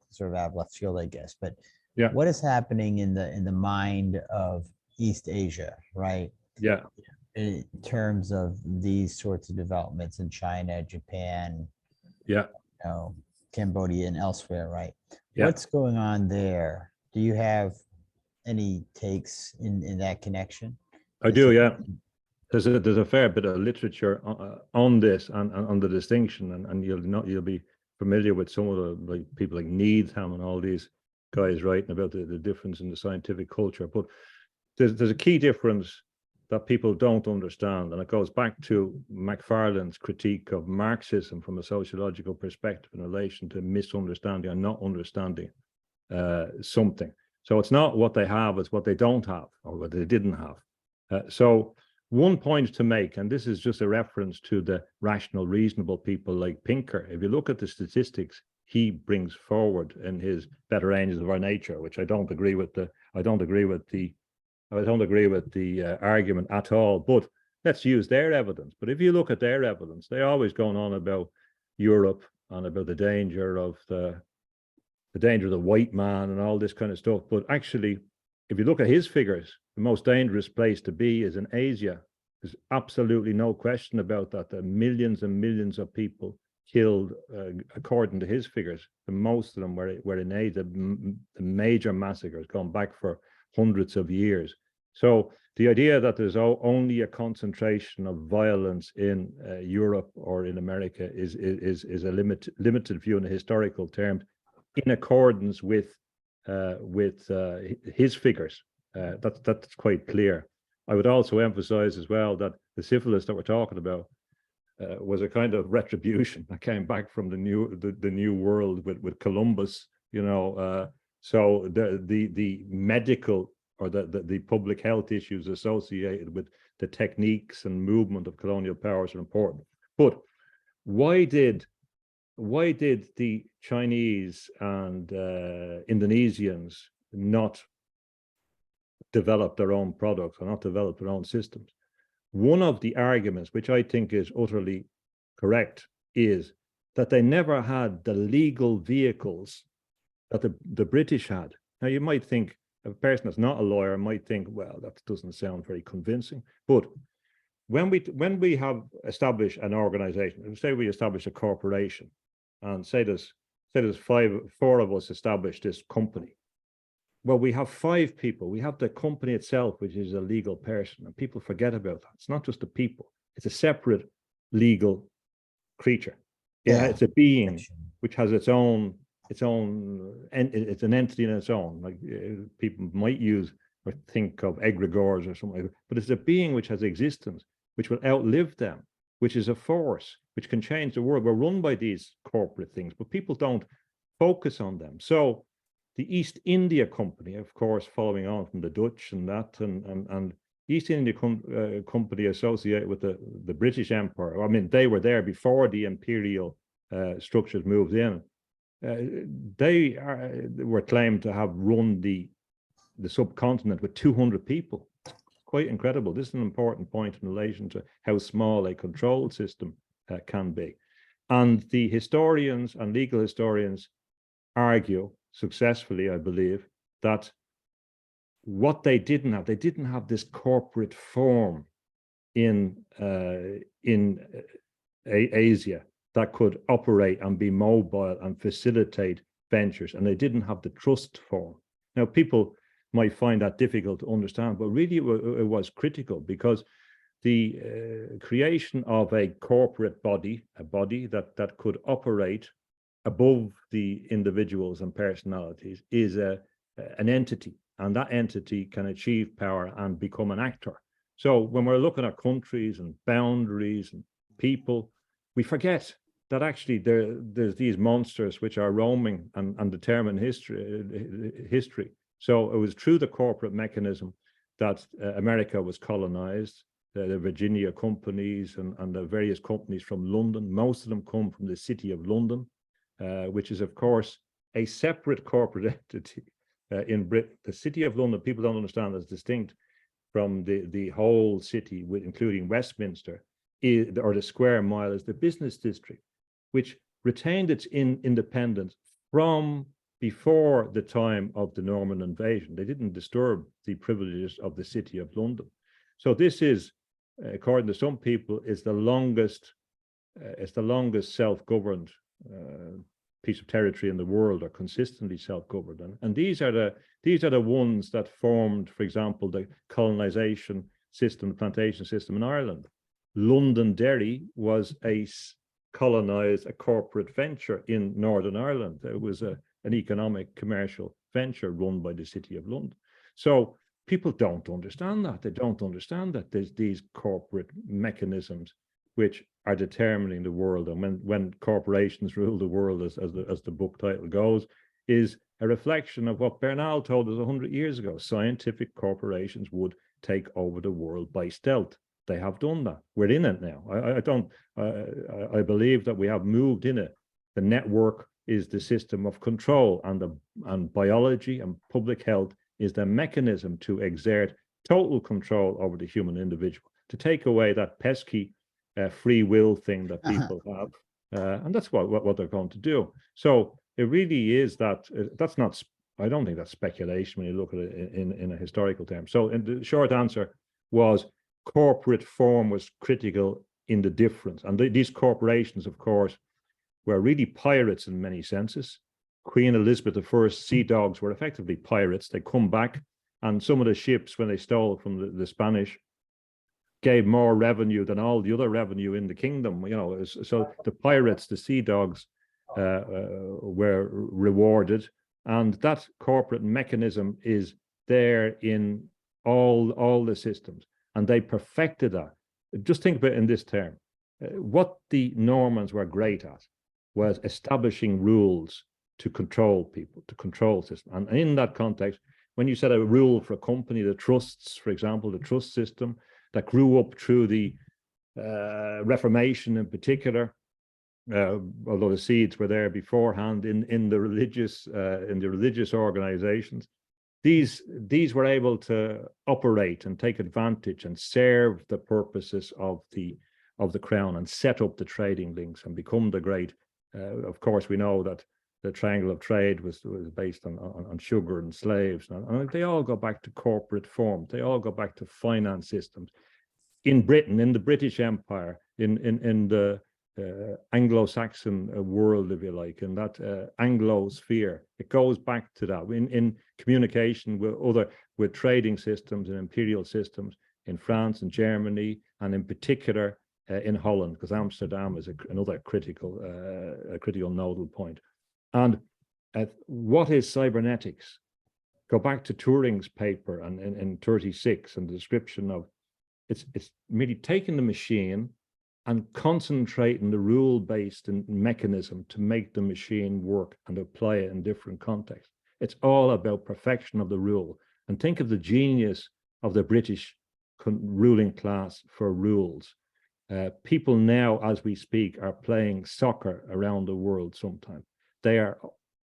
sort of out of left field, I guess, but Yeah, what is happening in the mind of East Asia, right? yeah, In terms of these sorts of developments in China, Japan, yeah, you know, Cambodia and elsewhere, right? yeah. What's going on there? Do you have any takes in that connection? I Is do. there, Yeah, there's a fair bit of literature on this and on the distinction, and you'll be familiar with some of the like people like Needham and all these guys writing about the difference in the scientific culture. But there's a key difference that people don't understand, and it goes back to McFarlane's critique of Marxism from a sociological perspective in relation to misunderstanding and not understanding something. So it's not what they have, it's what they don't have or what they didn't have. So one point to make, and this is just a reference to the rational, reasonable people like Pinker. If you look at the statistics he brings forward in his Better Angels of Our Nature, which I don't agree with the argument at all. But let's use their evidence. But if you look at their evidence, they're always going on about Europe and about the danger of the white man and all this kind of stuff. But actually, if you look at his figures, the most dangerous place to be is in Asia. There's absolutely no question about that. There are millions and millions of people killed, according to his figures. And most of them were in Asia. The major massacres gone back for hundreds of years. So the idea that there's only a concentration of violence in Europe or in America is a limited view in the historical terms, in accordance with his figures. That's quite clear. I would also emphasize as well that the syphilis that we're talking about was a kind of retribution that came back from the new world with Columbus. So the medical or the public health issues associated with the techniques and movement of colonial powers are important. But why did the Chinese and Indonesians not develop their own products or not develop their own systems? One of the arguments, which I think is utterly correct, is that they never had the legal vehicles that the British had. Now, you might think, a person that's not a lawyer might think, well, that doesn't sound very convincing. But when we have established an organization, say we establish a corporation, and say there's four of us established this company. Well, we have five people. We have the company itself, which is a legal person, and people forget about that. It's not just the people; it's a separate legal creature. Yeah, it's a being which has its own, it's an entity in its own. Like people might use or think of egregores or something like that, but it's a being which has existence, which will outlive them, which is a force, which can change the world. We're run by these corporate things, but people don't focus on them. So the East India Company, of course, following on from the Dutch and that, and East India Company associated with the British Empire. I mean, they were there before the imperial structures moved in. They were claimed to have run the subcontinent with 200 people. Quite incredible. This is an important point in relation to how small a control system can be. And the historians and legal historians argue successfully, I believe, that what they didn't have this corporate form in Asia that could operate and be mobile and facilitate ventures, and they didn't have the trust form. Now, people might find that difficult to understand, but really it was critical, because the creation of a corporate body, a body that could operate above the individuals and personalities, is an entity, and that entity can achieve power and become an actor. So when we're looking at countries and boundaries and people, we forget that actually there's these monsters which are roaming and determine history. So it was through the corporate mechanism that America was colonized. The Virginia companies and the various companies from London, most of them come from the city of London, which is, of course, a separate corporate entity in Britain. The city of London, people don't understand, is distinct from the whole city, including Westminster, or the square mile, is the business district, which retained its independence from before the time of the Norman invasion. They didn't disturb the privileges of the City of London. So this is, according to some people, is the longest self-governed piece of territory in the world, or consistently self-governed. And these are the ones that formed, for example, the colonization system, the plantation system in Ireland. Londonderry was a corporate venture in Northern Ireland. It was an economic commercial venture run by the City of London. So people don't understand that. They don't understand that there's these corporate mechanisms which are determining the world. And when corporations rule the world, as the book title goes, is a reflection of what Bernal told us 100 years ago. Scientific corporations would take over the world by stealth. They have done that. We're in it now. I believe that we have moved in it. The network is the system of control, and biology and public health is the mechanism to exert total control over the human individual, to take away that pesky free will thing that people have, and that's what they're going to do. So it really is that. That's not. I don't think that's speculation when you look at it in a historical term. So, and the short answer was, corporate form was critical in the difference, and these corporations, of course, were really pirates in many senses. Queen Elizabeth I's sea dogs were effectively pirates. They come back, and some of the ships, when they stole from the Spanish, gave more revenue than all the other revenue in the kingdom. You know, so the pirates, the sea dogs, were rewarded, and that corporate mechanism is there in all the systems, and they perfected that. Just think about it in this term. What the Normans were great at was establishing rules to control people, to control systems. And in that context, when you set a rule for a company, the trusts, for example, the trust system that grew up through the Reformation in particular, although the seeds were there beforehand in the religious organizations, these were able to operate and take advantage and serve the purposes of the crown, and set up the trading links and become the great. Of course, we know that the triangle of trade was based on sugar and slaves, and they all go back to corporate form. They all go back to finance systems. In Britain, in the British Empire, in the Anglo-Saxon world, if you like, in that Anglo sphere, it goes back to that. In communication with trading systems and imperial systems in France and Germany, and in particular in Holland, because Amsterdam is another critical nodal point. And what is cybernetics? Go back to Turing's paper and in 36, and the description of it's merely taking the machine and concentrating the rule-based mechanism to make the machine work and apply it in different contexts. It's all about perfection of the rule. And think of the genius of the British ruling class for rules. People now, as we speak, are playing soccer around the world sometimes. They are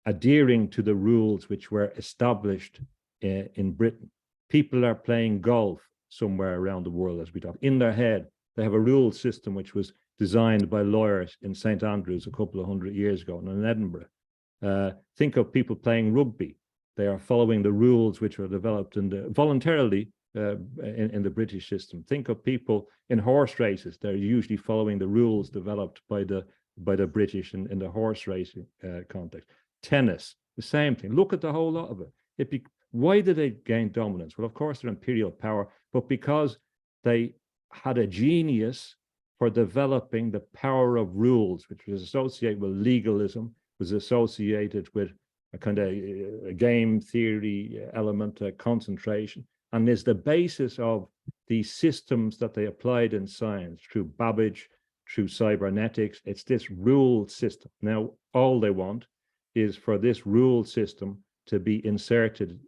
adhering to the rules which were established in Britain. People are playing golf somewhere around the world as we talk. In their head, they have a rule system which was designed by lawyers in St. Andrews a couple of 100 years ago, and in Edinburgh. Think of people playing rugby. They are following the rules which were developed voluntarily in the British system. Think of people in horse races. They're usually following the rules developed by the British in the horse racing context. Tennis, the same thing. Look at the whole lot of it. Why did they gain dominance? Well, of course, they're imperial power, but because they had a genius for developing the power of rules, which was associated with legalism, was associated with a kind of a game theory element, concentration, and is the basis of the systems that they applied in science through Babbage, through cybernetics. It's this rule system. Now, all they want is for this rule system to be inserted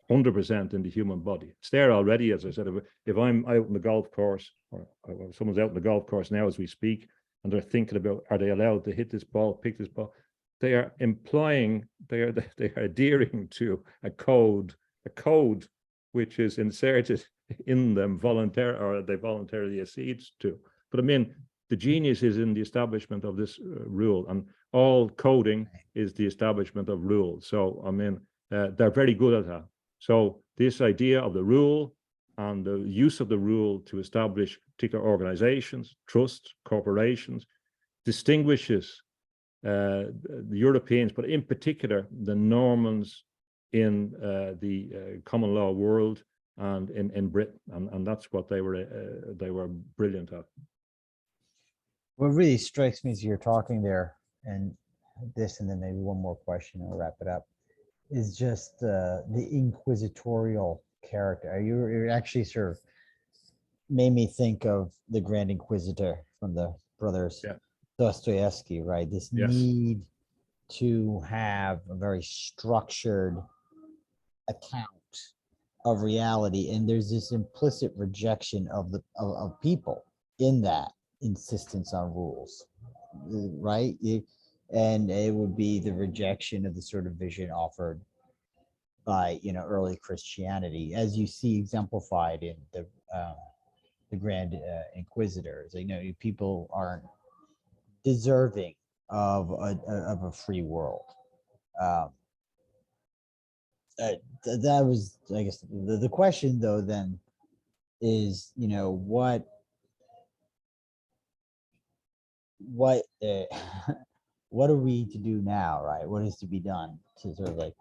100% in the human body. It's there already, as I said. If I'm out on the golf course, or someone's out on the golf course now as we speak, and they're thinking about, are they allowed to hit this ball, pick this ball? They are implying, they are adhering to a code which is inserted in them voluntarily, or they voluntarily accede to. But I mean, the genius is in the establishment of this rule, and all coding is the establishment of rules. So I mean, they're very good at that. So this idea of the rule and the use of the rule to establish particular organizations, trusts, corporations, distinguishes the Europeans, but in particular the Normans in the common law world and in Britain, and that's what they were brilliant at. What really strikes me as you're talking there, and this, and then maybe one more question, and we'll wrap it up, is just the inquisitorial character. You actually sort of made me think of the Grand Inquisitor from the brothers Dostoevsky, right? This need to have a very structured account of reality, and there's this implicit rejection of the of people in that insistence on rules, right? And it would be the rejection of the sort of vision offered by early Christianity, as you see exemplified in the Grand Inquisitors. People aren't deserving of a free world. That was, I guess, the question, though, then is, what what are we to do now, right? What is to be done to sort of, like,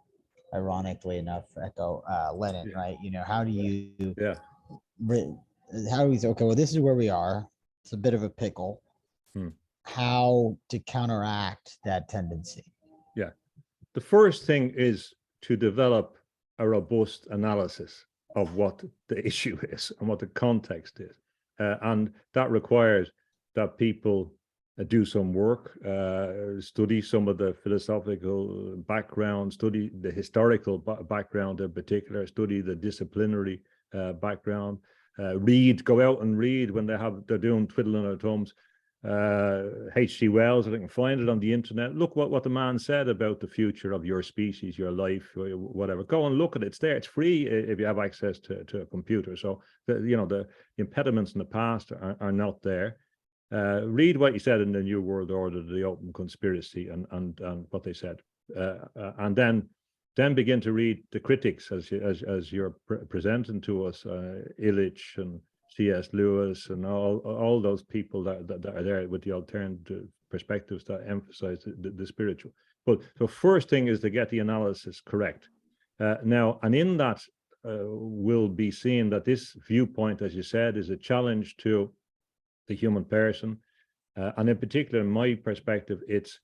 ironically enough, echo Lenin, right? How do you how do we say, okay, well, this is where we are, it's a bit of a pickle, how to counteract that tendency? The first thing is to develop a robust analysis of what the issue is and what the context is, and that requires that people do some work, study some of the philosophical background, study the historical background in particular, study the disciplinary background, go out and read when they're doing twiddling their thumbs. H.G. Wells, I think, find it on the internet. Look what the man said about the future of your species, your life, whatever. Go and look at it. It's there. It's free if you have access to a computer. So the impediments in the past are not there. Read what he said in the New World Order, the Open Conspiracy, and what they said, and then begin to read the critics as you're presenting to us, Illich and C.S. Lewis and all those people that are there with the alternative perspectives that emphasize the spiritual. But so first thing is to get the analysis correct. Now, and in that will be seen that this viewpoint, as you said, is a challenge to the human person. And in particular, in my perspective, it's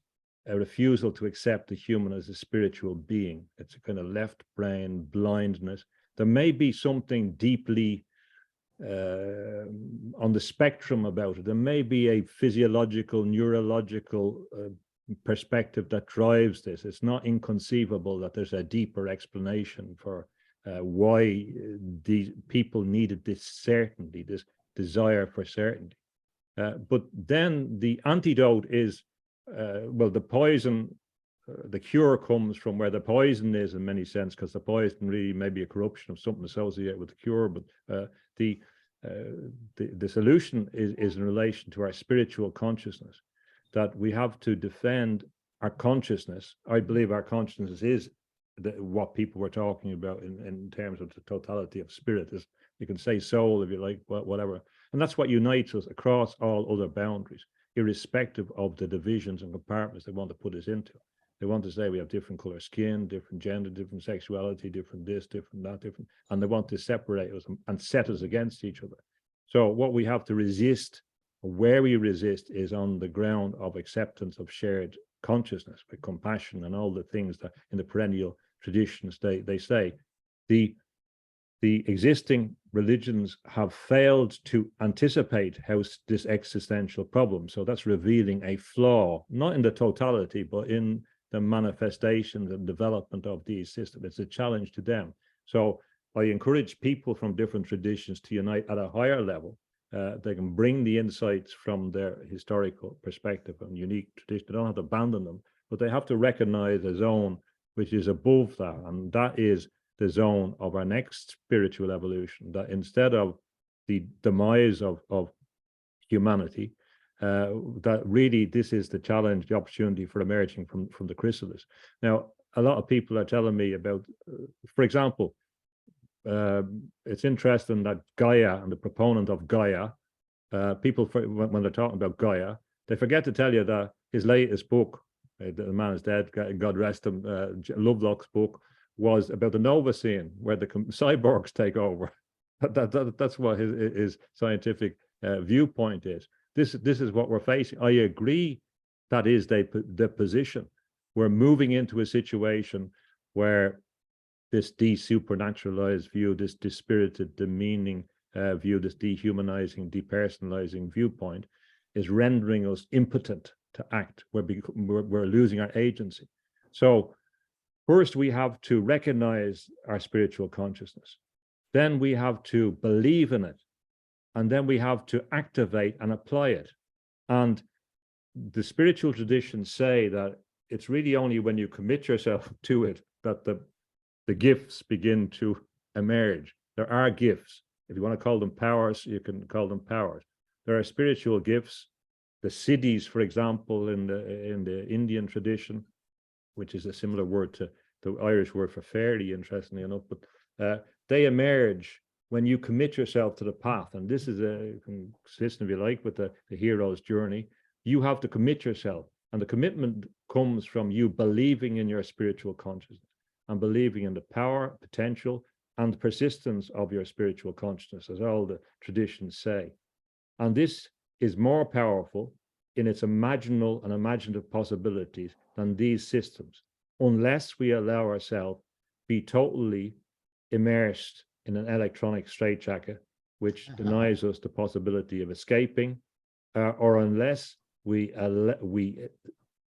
a refusal to accept the human as a spiritual being. It's a kind of left brain blindness. There may be something deeply on the spectrum about it. There may be a physiological, neurological perspective that drives this. It's not inconceivable that there's a deeper explanation for why these people needed this certainty, this desire for certainty. But then the antidote is, the poison, the cure comes from where the poison is in many sense, because the poison really may be a corruption of something associated with the cure. But the solution is in relation to our spiritual consciousness, that we have to defend our consciousness. I believe our consciousness is what people were talking about in terms of the totality of spirit. Is, you can say soul if you like, whatever. And that's what unites us across all other boundaries, irrespective of the divisions and compartments they want to put us into. They want to say we have different color skin, different gender, different sexuality, different this, different that, different, and they want to separate us and set us against each other. So what we have to resist, where we resist, is on the ground of acceptance of shared consciousness, with compassion and all the things that in the perennial traditions they say. The existing religions have failed to anticipate this existential problem. So that's revealing a flaw, not in the totality, but in the manifestations and development of these systems. It's a challenge to them. So I encourage people from different traditions to unite at a higher level. They can bring the insights from their historical perspective and unique tradition. They don't have to abandon them, but they have to recognize a zone which is above that, and that is the zone of our next spiritual evolution, that instead of the demise of humanity, that really this is the challenge, the opportunity for emerging from the chrysalis. Now, a lot of people are telling me about, for example, it's interesting that Gaia and the proponent of Gaia, people, when they're talking about Gaia, they forget to tell you that his latest book, The Man is Dead, God rest him, Lovelock's book, was about the Nova scene, where the cyborgs take over. That's what his scientific viewpoint is. This is what we're facing. I agree that is the position. We're moving into a situation where this desupernaturalized view, this dispirited, demeaning view, this dehumanizing, depersonalizing viewpoint is rendering us impotent to act. We're losing our agency. So first we have to recognize our spiritual consciousness. Then we have to believe in it. And then we have to activate and apply it. And the spiritual traditions say that it's really only when you commit yourself to it that the gifts begin to emerge. There are gifts. If you want to call them powers, you can call them powers. There are spiritual gifts. The siddhis, for example, in the Indian tradition, which is a similar word to the Irish word for fairy, interestingly enough, but they emerge when you commit yourself to the path. And this is consistent, if you like, with the hero's journey. You have to commit yourself. And the commitment comes from you believing in your spiritual consciousness and believing in the power, potential, and persistence of your spiritual consciousness, as all the traditions say. And this is more powerful in its imaginal and imaginative possibilities than these systems, unless we allow ourselves be totally immersed in an electronic straitjacket, which denies us the possibility of escaping, or unless we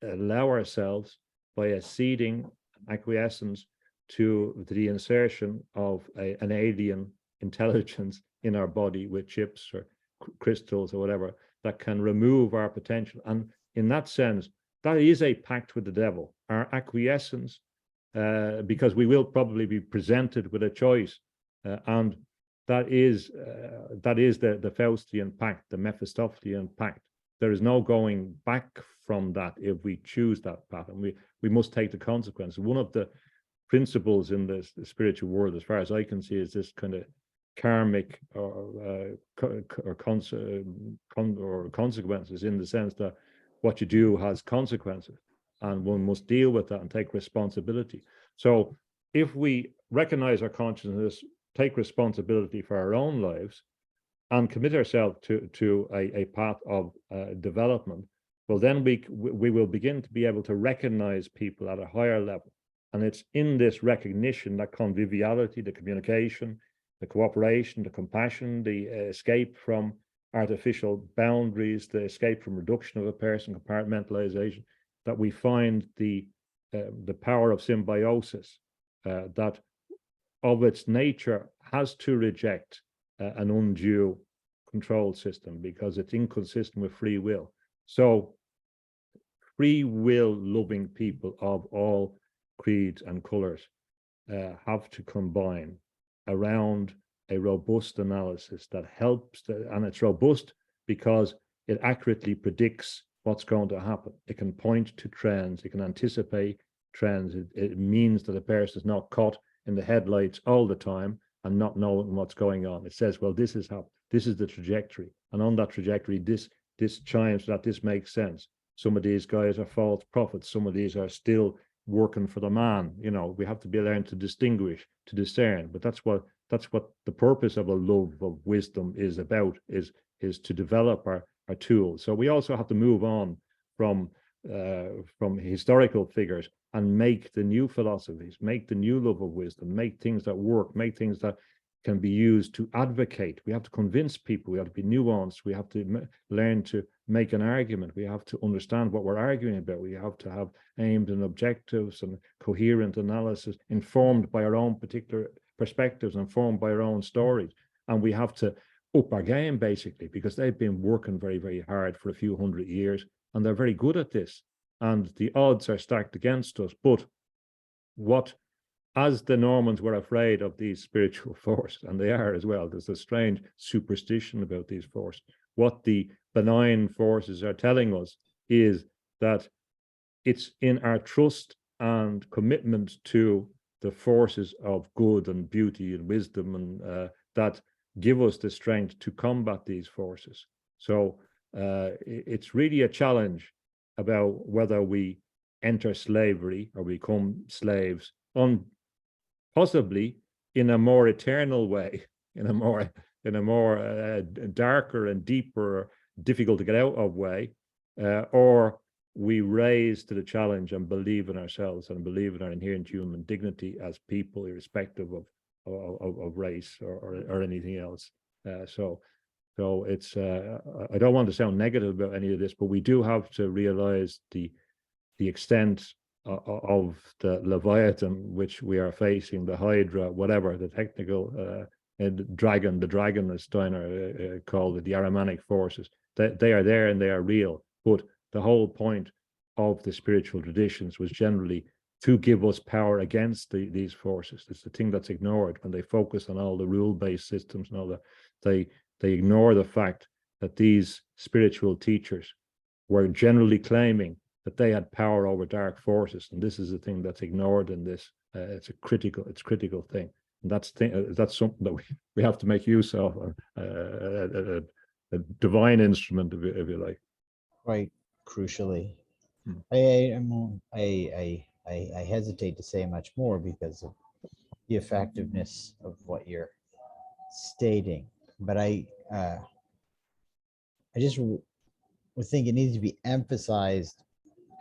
allow ourselves, by acceding, acquiescence to the insertion of an alien intelligence in our body with chips or crystals or whatever, that can remove our potential. And in that sense, that is a pact with the devil, our acquiescence, because we will probably be presented with a choice. And that is the Faustian pact, the Mephistophelian pact. There is no going back from that if we choose that path, and we must take the consequences. One of the principles in the spiritual world, as far as I can see, is this kind of karmic or consequences, in the sense that what you do has consequences, and one must deal with that and take responsibility. So if we recognize our consciousness, take responsibility for our own lives, and commit ourselves to a path of development, well, then we will begin to be able to recognize people at a higher level. And it's in this recognition that conviviality, the communication, the cooperation, the compassion, the escape from artificial boundaries, the escape from reduction of a person, compartmentalization, that we find the power of symbiosis, that of its nature has to reject an undue control system, because it's inconsistent with free will. So free will loving people of all creeds and colors have to combine around a robust analysis that helps, and it's robust because it accurately predicts what's going to happen. It can point to trends, it can anticipate trends. It means that a person is not caught in the headlights all the time and not knowing what's going on. It says, well, this is the trajectory, and on that trajectory, this chimes that this makes sense. Some of these guys are false prophets. Some of these are still working for the man. You know, we have to be learned to distinguish, to discern. But that's what the purpose of a love of wisdom is about, is to develop our tools. So we also have to move on from historical figures and make the new philosophies, make the new love of wisdom, make things that work, make things that can be used to advocate. We have to convince people, we have to be nuanced, we have to learn to make an argument, we have to understand what we're arguing about, we have to have aims and objectives and coherent analysis informed by our own particular perspectives, informed by our own stories. And we have to up our game, basically, because they've been working very, very hard for a few hundred years, and they're very good at this. And the odds are stacked against us. But as the Normans were afraid of these spiritual forces, and they are as well, there's a strange superstition about these forces. what the benign forces are telling us is that it's in our trust and commitment to the forces of good and beauty and wisdom and that give us the strength to combat these forces. So it's really a challenge about whether we enter slavery or become slaves on possibly in a more eternal way, in a more darker and deeper, difficult to get out of way, or we raise to the challenge and believe in ourselves and believe in our inherent human dignity as people, irrespective of race or anything else. So it's I don't want to sound negative about any of this, but we do have to realize the extent of the Leviathan which we are facing, the Hydra, whatever, the technical and dragon, as Steiner called it, the Abrahamic forces. They are there and they are real. But the whole point of the spiritual traditions was generally to give us power against these forces. It's the thing that's ignored when they focus on all the rule-based systems and all that. They ignore the fact that these spiritual teachers were generally claiming that they had power over dark forces, and this is the thing that's ignored in this. It's a critical thing, and that's something that we have to make use of, a divine instrument, if you like. Quite crucially. Hmm. I hesitate to say much more because of the effectiveness of what you're stating, but I just would think it needs to be emphasized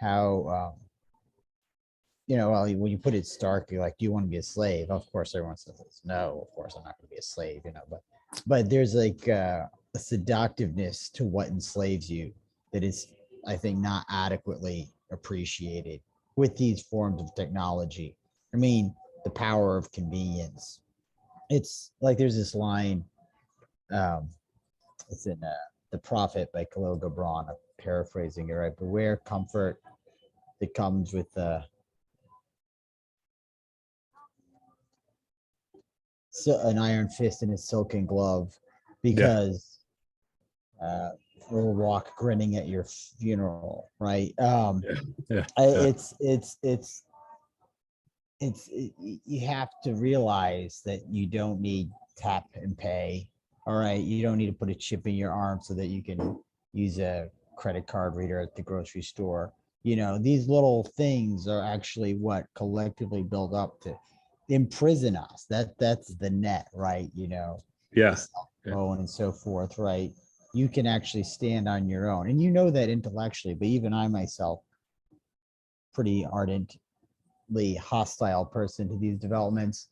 how well, when you put it stark, you're like, do you want to be a slave? Of course everyone says no, of course I'm not going to be a slave, but there's like a seductiveness to what enslaves you that is, I think, not adequately appreciated with these forms of technology. I mean, the power of convenience. It's like there's this line, it's in The Prophet by Khalil Gibran. I'm paraphrasing it, right? Beware comfort that comes with an iron fist and a silken glove, because we'll walk grinning at your funeral, right? You have to realize that you don't need tap and pay. All right, you don't need to put a chip in your arm so that you can use a credit card reader at the grocery store. These little things are actually what collectively build up to imprison us. That's the net, right? The cell phone and so forth, right? You can actually stand on your own, and that intellectually, but even I myself, pretty ardently hostile person to these developments,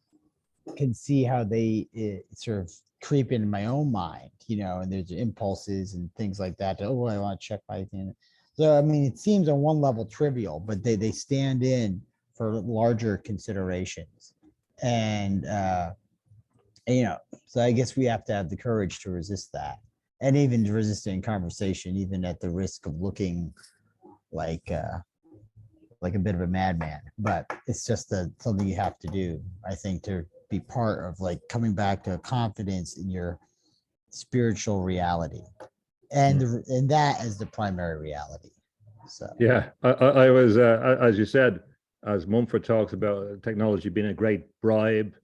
can see how they sort of creep into my own mind, and there's impulses and things like that. I want to check my thing. So, I mean, it seems on one level trivial, but they stand in for larger considerations. And, so I guess we have to have the courage to resist that, and even to resist it in conversation, even at the risk of looking like a bit of a madman. But it's just something you have to do, I think, to be part of like coming back to a confidence in your spiritual reality, and that as the primary reality. So I was as you said, as Mumford talks about technology being a great bribe,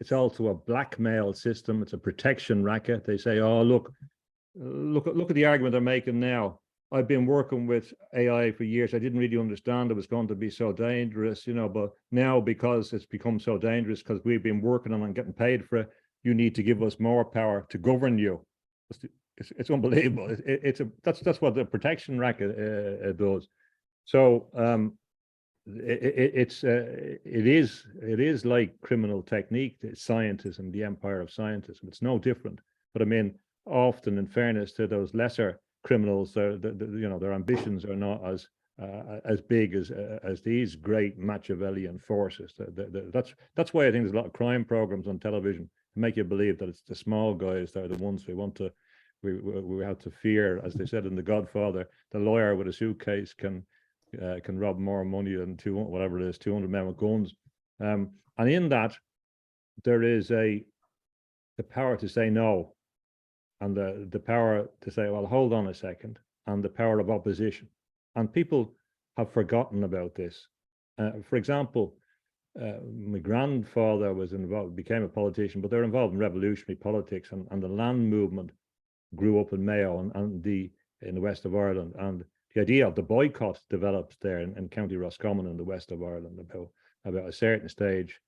it's also a blackmail system. It's a protection racket. They say, oh, look at the argument they're making now. I've been working with AI for years. I didn't really understand it was going to be so dangerous, but now, because it's become so dangerous, because we've been working on and getting paid for it, you need to give us more power to govern you. It's unbelievable. That's what the protection racket does. So it is like criminal technique, scientism, the empire of scientism. It's no different. But I mean, often, in fairness to those lesser criminals, their ambitions are not as big as these great Machiavellian forces. That's why I think there's a lot of crime programs on television to make you believe that it's the small guys that are the ones we have to fear. As they said in The Godfather, the lawyer with a suitcase can rob more money than 200 men with guns. And in that, there is the power to say no. and the power to say, well, hold on a second, and the power of opposition. And people have forgotten about this. For example, my grandfather was involved, became a politician, but they're involved in revolutionary politics, and the land movement grew up in Mayo and in the west of Ireland, and the idea of the boycott developed there in County Roscommon in the west of Ireland about a certain stage.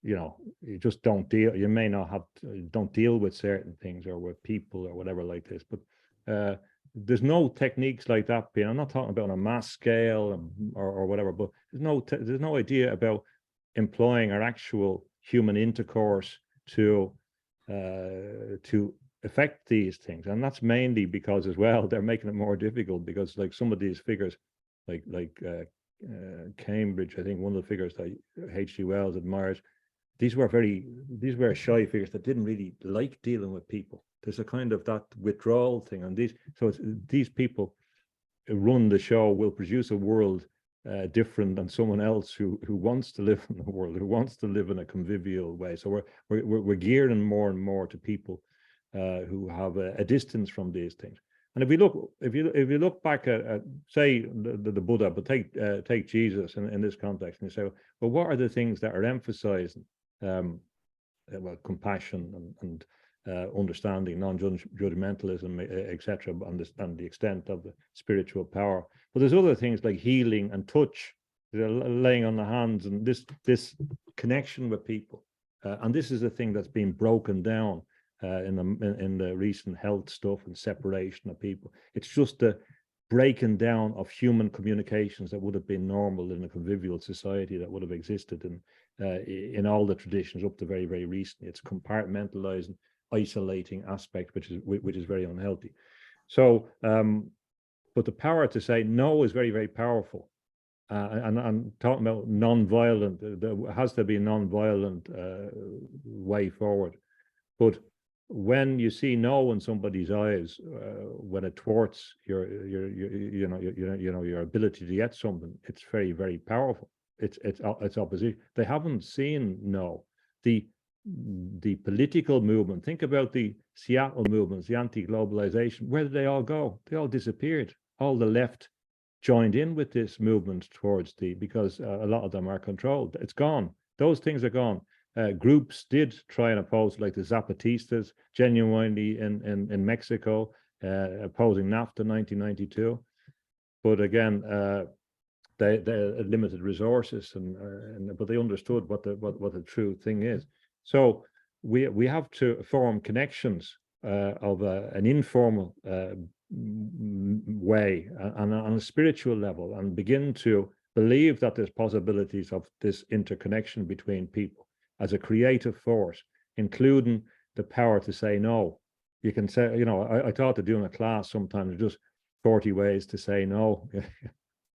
You just don't deal. You may not don't deal with certain things or with people or whatever like this, but there's no techniques like that. I'm not talking about on a mass scale or whatever, but there's no idea about employing our actual human intercourse to affect these things. And that's mainly because as well they're making it more difficult, because like some of these figures like Cambridge, I think one of the figures that H.G. Wells admires, these were shy figures that didn't really like dealing with people. There's a kind of that withdrawal thing, and these people run the show will produce a world different than someone else who wants to live in the world, who wants to live in a convivial way. So we're gearing more and more to people who have a distance from these things. And if you look back at say the Buddha, but take Jesus in this context, and you say, well, what are the things that are emphasizing well, compassion and understanding, non-judgmentalism, etc., and the extent of the spiritual power. But there's other things like healing and touch, laying on the hands, and this connection with people. And this is a thing that's been broken down in the recent health stuff and separation of people. It's just the breaking down of human communications that would have been normal in a convivial society that would have existed in all the traditions up to very, very recently. It's compartmentalizing, isolating aspect, which is very unhealthy. So, but the power to say no is very, very powerful. And I'm talking about non-violent. There has to be a non-violent way forward. But when you see no in somebody's eyes, when it thwarts your ability to get something, it's very, very powerful. It's opposition. They haven't seen no. The political movement. Think about the Seattle movements, the anti-globalization. Where did they all go? They all disappeared. All the left joined in with this movement towards because a lot of them are controlled. It's gone. Those things are gone. Groups did try and oppose, like the Zapatistas, genuinely in Mexico, opposing NAFTA 1992. But again, they had limited resources, but they understood what the true thing is. So we have to form connections of an informal way and on a spiritual level, and begin to believe that there's possibilities of this interconnection between people as a creative force, including the power to say no. You can say, I thought of doing a class sometimes, just 40 ways to say no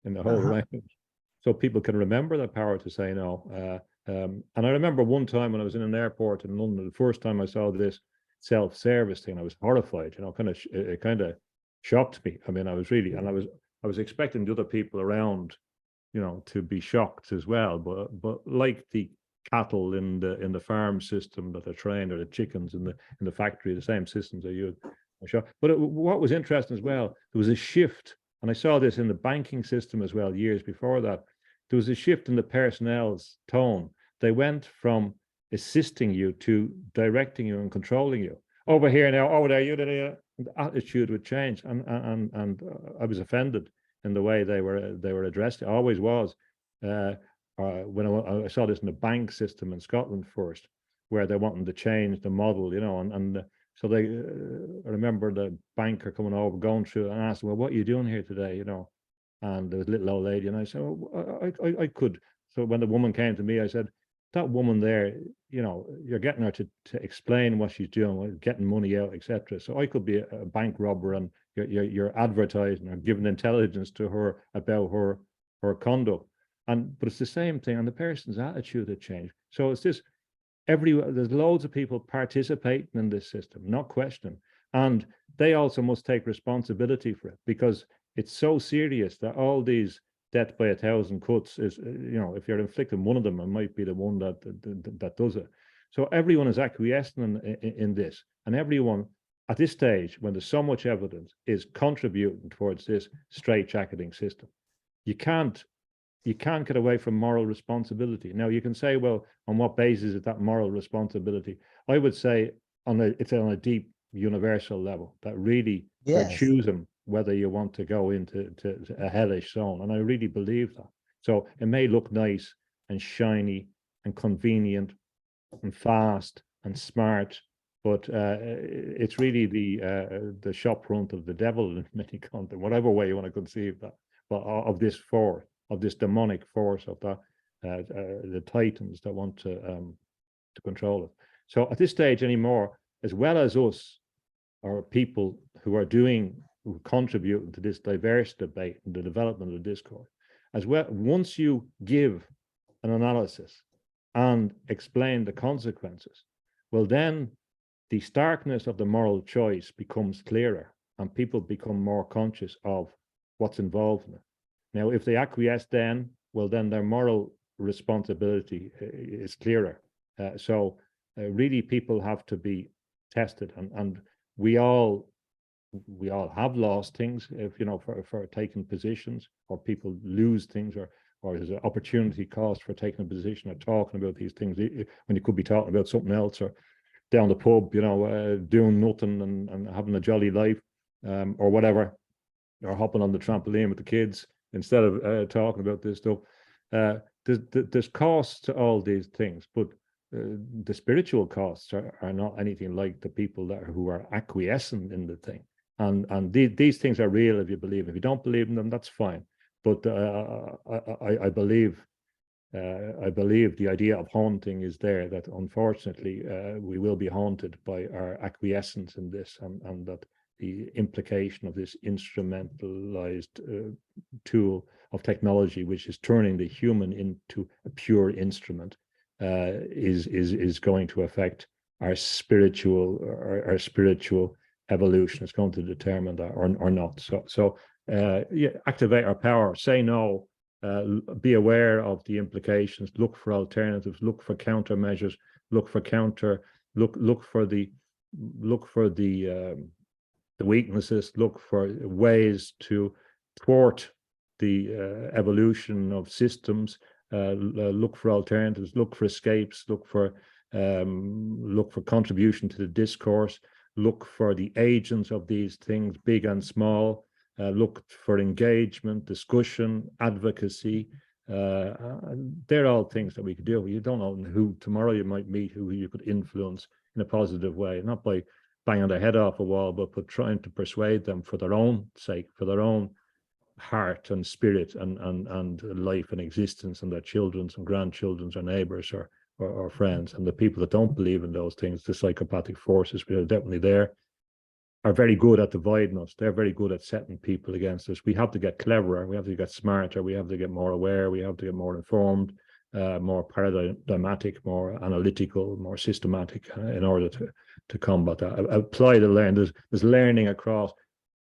in the whole range, so people can remember the power to say no. And I remember one time when I was in an airport in London, the first time I saw this self-service thing, I was horrified. It kind of shocked me. I mean, I was expecting the other people around, to be shocked as well. But like the cattle in the farm system that are trained, or the chickens in the factory, the same systems are used. But what was interesting as well, there was a shift, and I saw this in the banking system as well years before that. There was a shift in the personnel's tone. They went from assisting you to directing you and controlling you. Over here now, over there, the attitude would change, and I was offended in the way they were addressed. It always was. When I saw this in the bank system in Scotland first, where they wanted to change the model, so they, I remember the banker coming over, going through, and asking, well, what are you doing here today, And there was a little old lady, and I said, oh, I could. So when the woman came to me, I said, that woman there, you're getting her to explain what she's doing, getting money out, etc. So I could be a bank robber, and you're advertising or giving intelligence to her about her conduct. But it's the same thing, and the person's attitude had changed. So it's this, there's loads of people participating in this system, not questioning. And they also must take responsibility for it, because it's so serious that all these death by 1,000 cuts is, if you're inflicting one of them, it might be the one that does it. So everyone is acquiescing in this, and everyone at this stage, when there's so much evidence, is contributing towards this straitjacketing system. You can't get away from moral responsibility. Now, you can say, well, on what basis is that moral responsibility? I would say it's on a deep universal level, that really you're Yes. choosing whether you want to go into a hellish zone. And I really believe that. So it may look nice and shiny and convenient and fast and smart, but it's really the shop front of the devil in many contexts, whatever way you want to conceive that, but of this force, of this demonic force of that, the titans that want to control it. So at this stage anymore, as well as us, or people who contribute to this diverse debate and the development of the discourse, as well, once you give an analysis and explain the consequences, well, then the starkness of the moral choice becomes clearer and people become more conscious of what's involved in it. Now, if they acquiesce then, well, then their moral responsibility is clearer. So really people have to be tested, and we all have lost things, if for taking positions, or people lose things, or there's an opportunity cost for taking a position or talking about these things when you could be talking about something else, or down the pub, doing nothing and having a jolly life, or whatever, or hopping on the trampoline with the kids instead of talking about this stuff. There's costs to all these things, but the spiritual costs are not anything like the people who are acquiescent in the thing. And these things are real if you believe. If you don't believe in them, that's fine. But I believe the idea of haunting is there, that unfortunately we will be haunted by our acquiescence in this, and that the implication of this instrumentalized tool of technology, which is turning the human into a pure instrument, is going to affect our spiritual evolution. It's going to determine that or not. So yeah, activate our power, say no, be aware of the implications, look for alternatives, look for countermeasures, look for the weaknesses, look for ways to thwart the evolution of systems, look for alternatives, look for escapes, look for contribution to the discourse, look for the agents of these things, big and small, look for engagement, discussion, advocacy. They're all things that we could do. You don't know who tomorrow you might meet, who you could influence in a positive way, not by banging their head off a wall, but trying to persuade them for their own sake, for their own heart and spirit and life and existence, and their children's and grandchildren's or neighbors or friends. And the people that don't believe in those things, the psychopathic forces, which are definitely there, are very good at dividing us. They're very good at setting people against us. We have to get cleverer. We have to get smarter. We have to get more aware. We have to get more informed, more paradigmatic, more analytical, more systematic, in order to combat that. Apply the learn. There's learning across.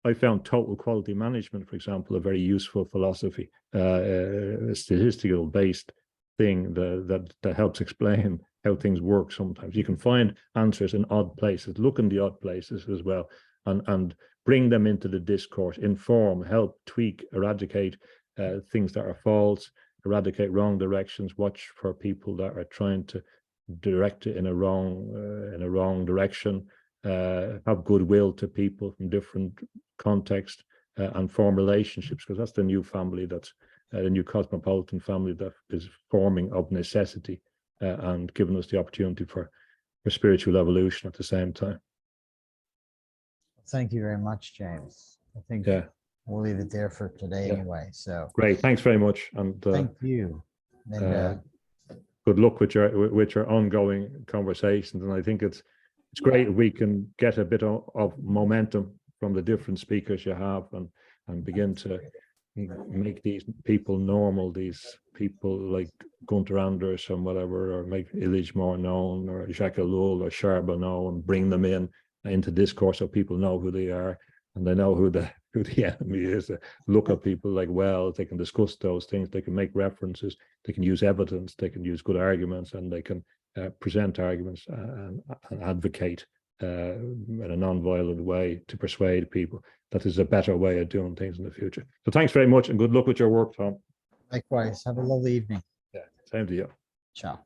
I found total quality management, for example, a very useful philosophy, a statistical based thing that helps explain how things work. Sometimes you can find answers in odd places. Look in the odd places as well, and bring them into the discourse, inform, help, tweak, eradicate things that are false, eradicate wrong directions, watch for people that are trying to direct it in a wrong direction, have goodwill to people from different contexts, and form relationships, because that's the new family, that's the new cosmopolitan family that is forming of necessity, and giving us the opportunity for spiritual evolution at the same time. Thank you very much, James. I think we'll leave it there for today anyway. So great, thanks very much, and thank you. And good luck with your ongoing conversations. And I think it's great if we can get a bit of momentum from the different speakers you have, and begin to make these people normal, these people like Gunther Anders and whatever, or make Illich more known, or Jacques Ellul or Charbonneau, and bring them into discourse so people know who they are, and they know who the enemy is. Look at people like Wells, they can discuss those things, they can make references, they can use evidence, they can use good arguments, and they can present arguments and advocate in a non-violent way to persuade people that there's a better way of doing things in the future. So thanks very much and good luck with your work, Tom. Likewise. Have a lovely evening. Yeah, same to you. Ciao.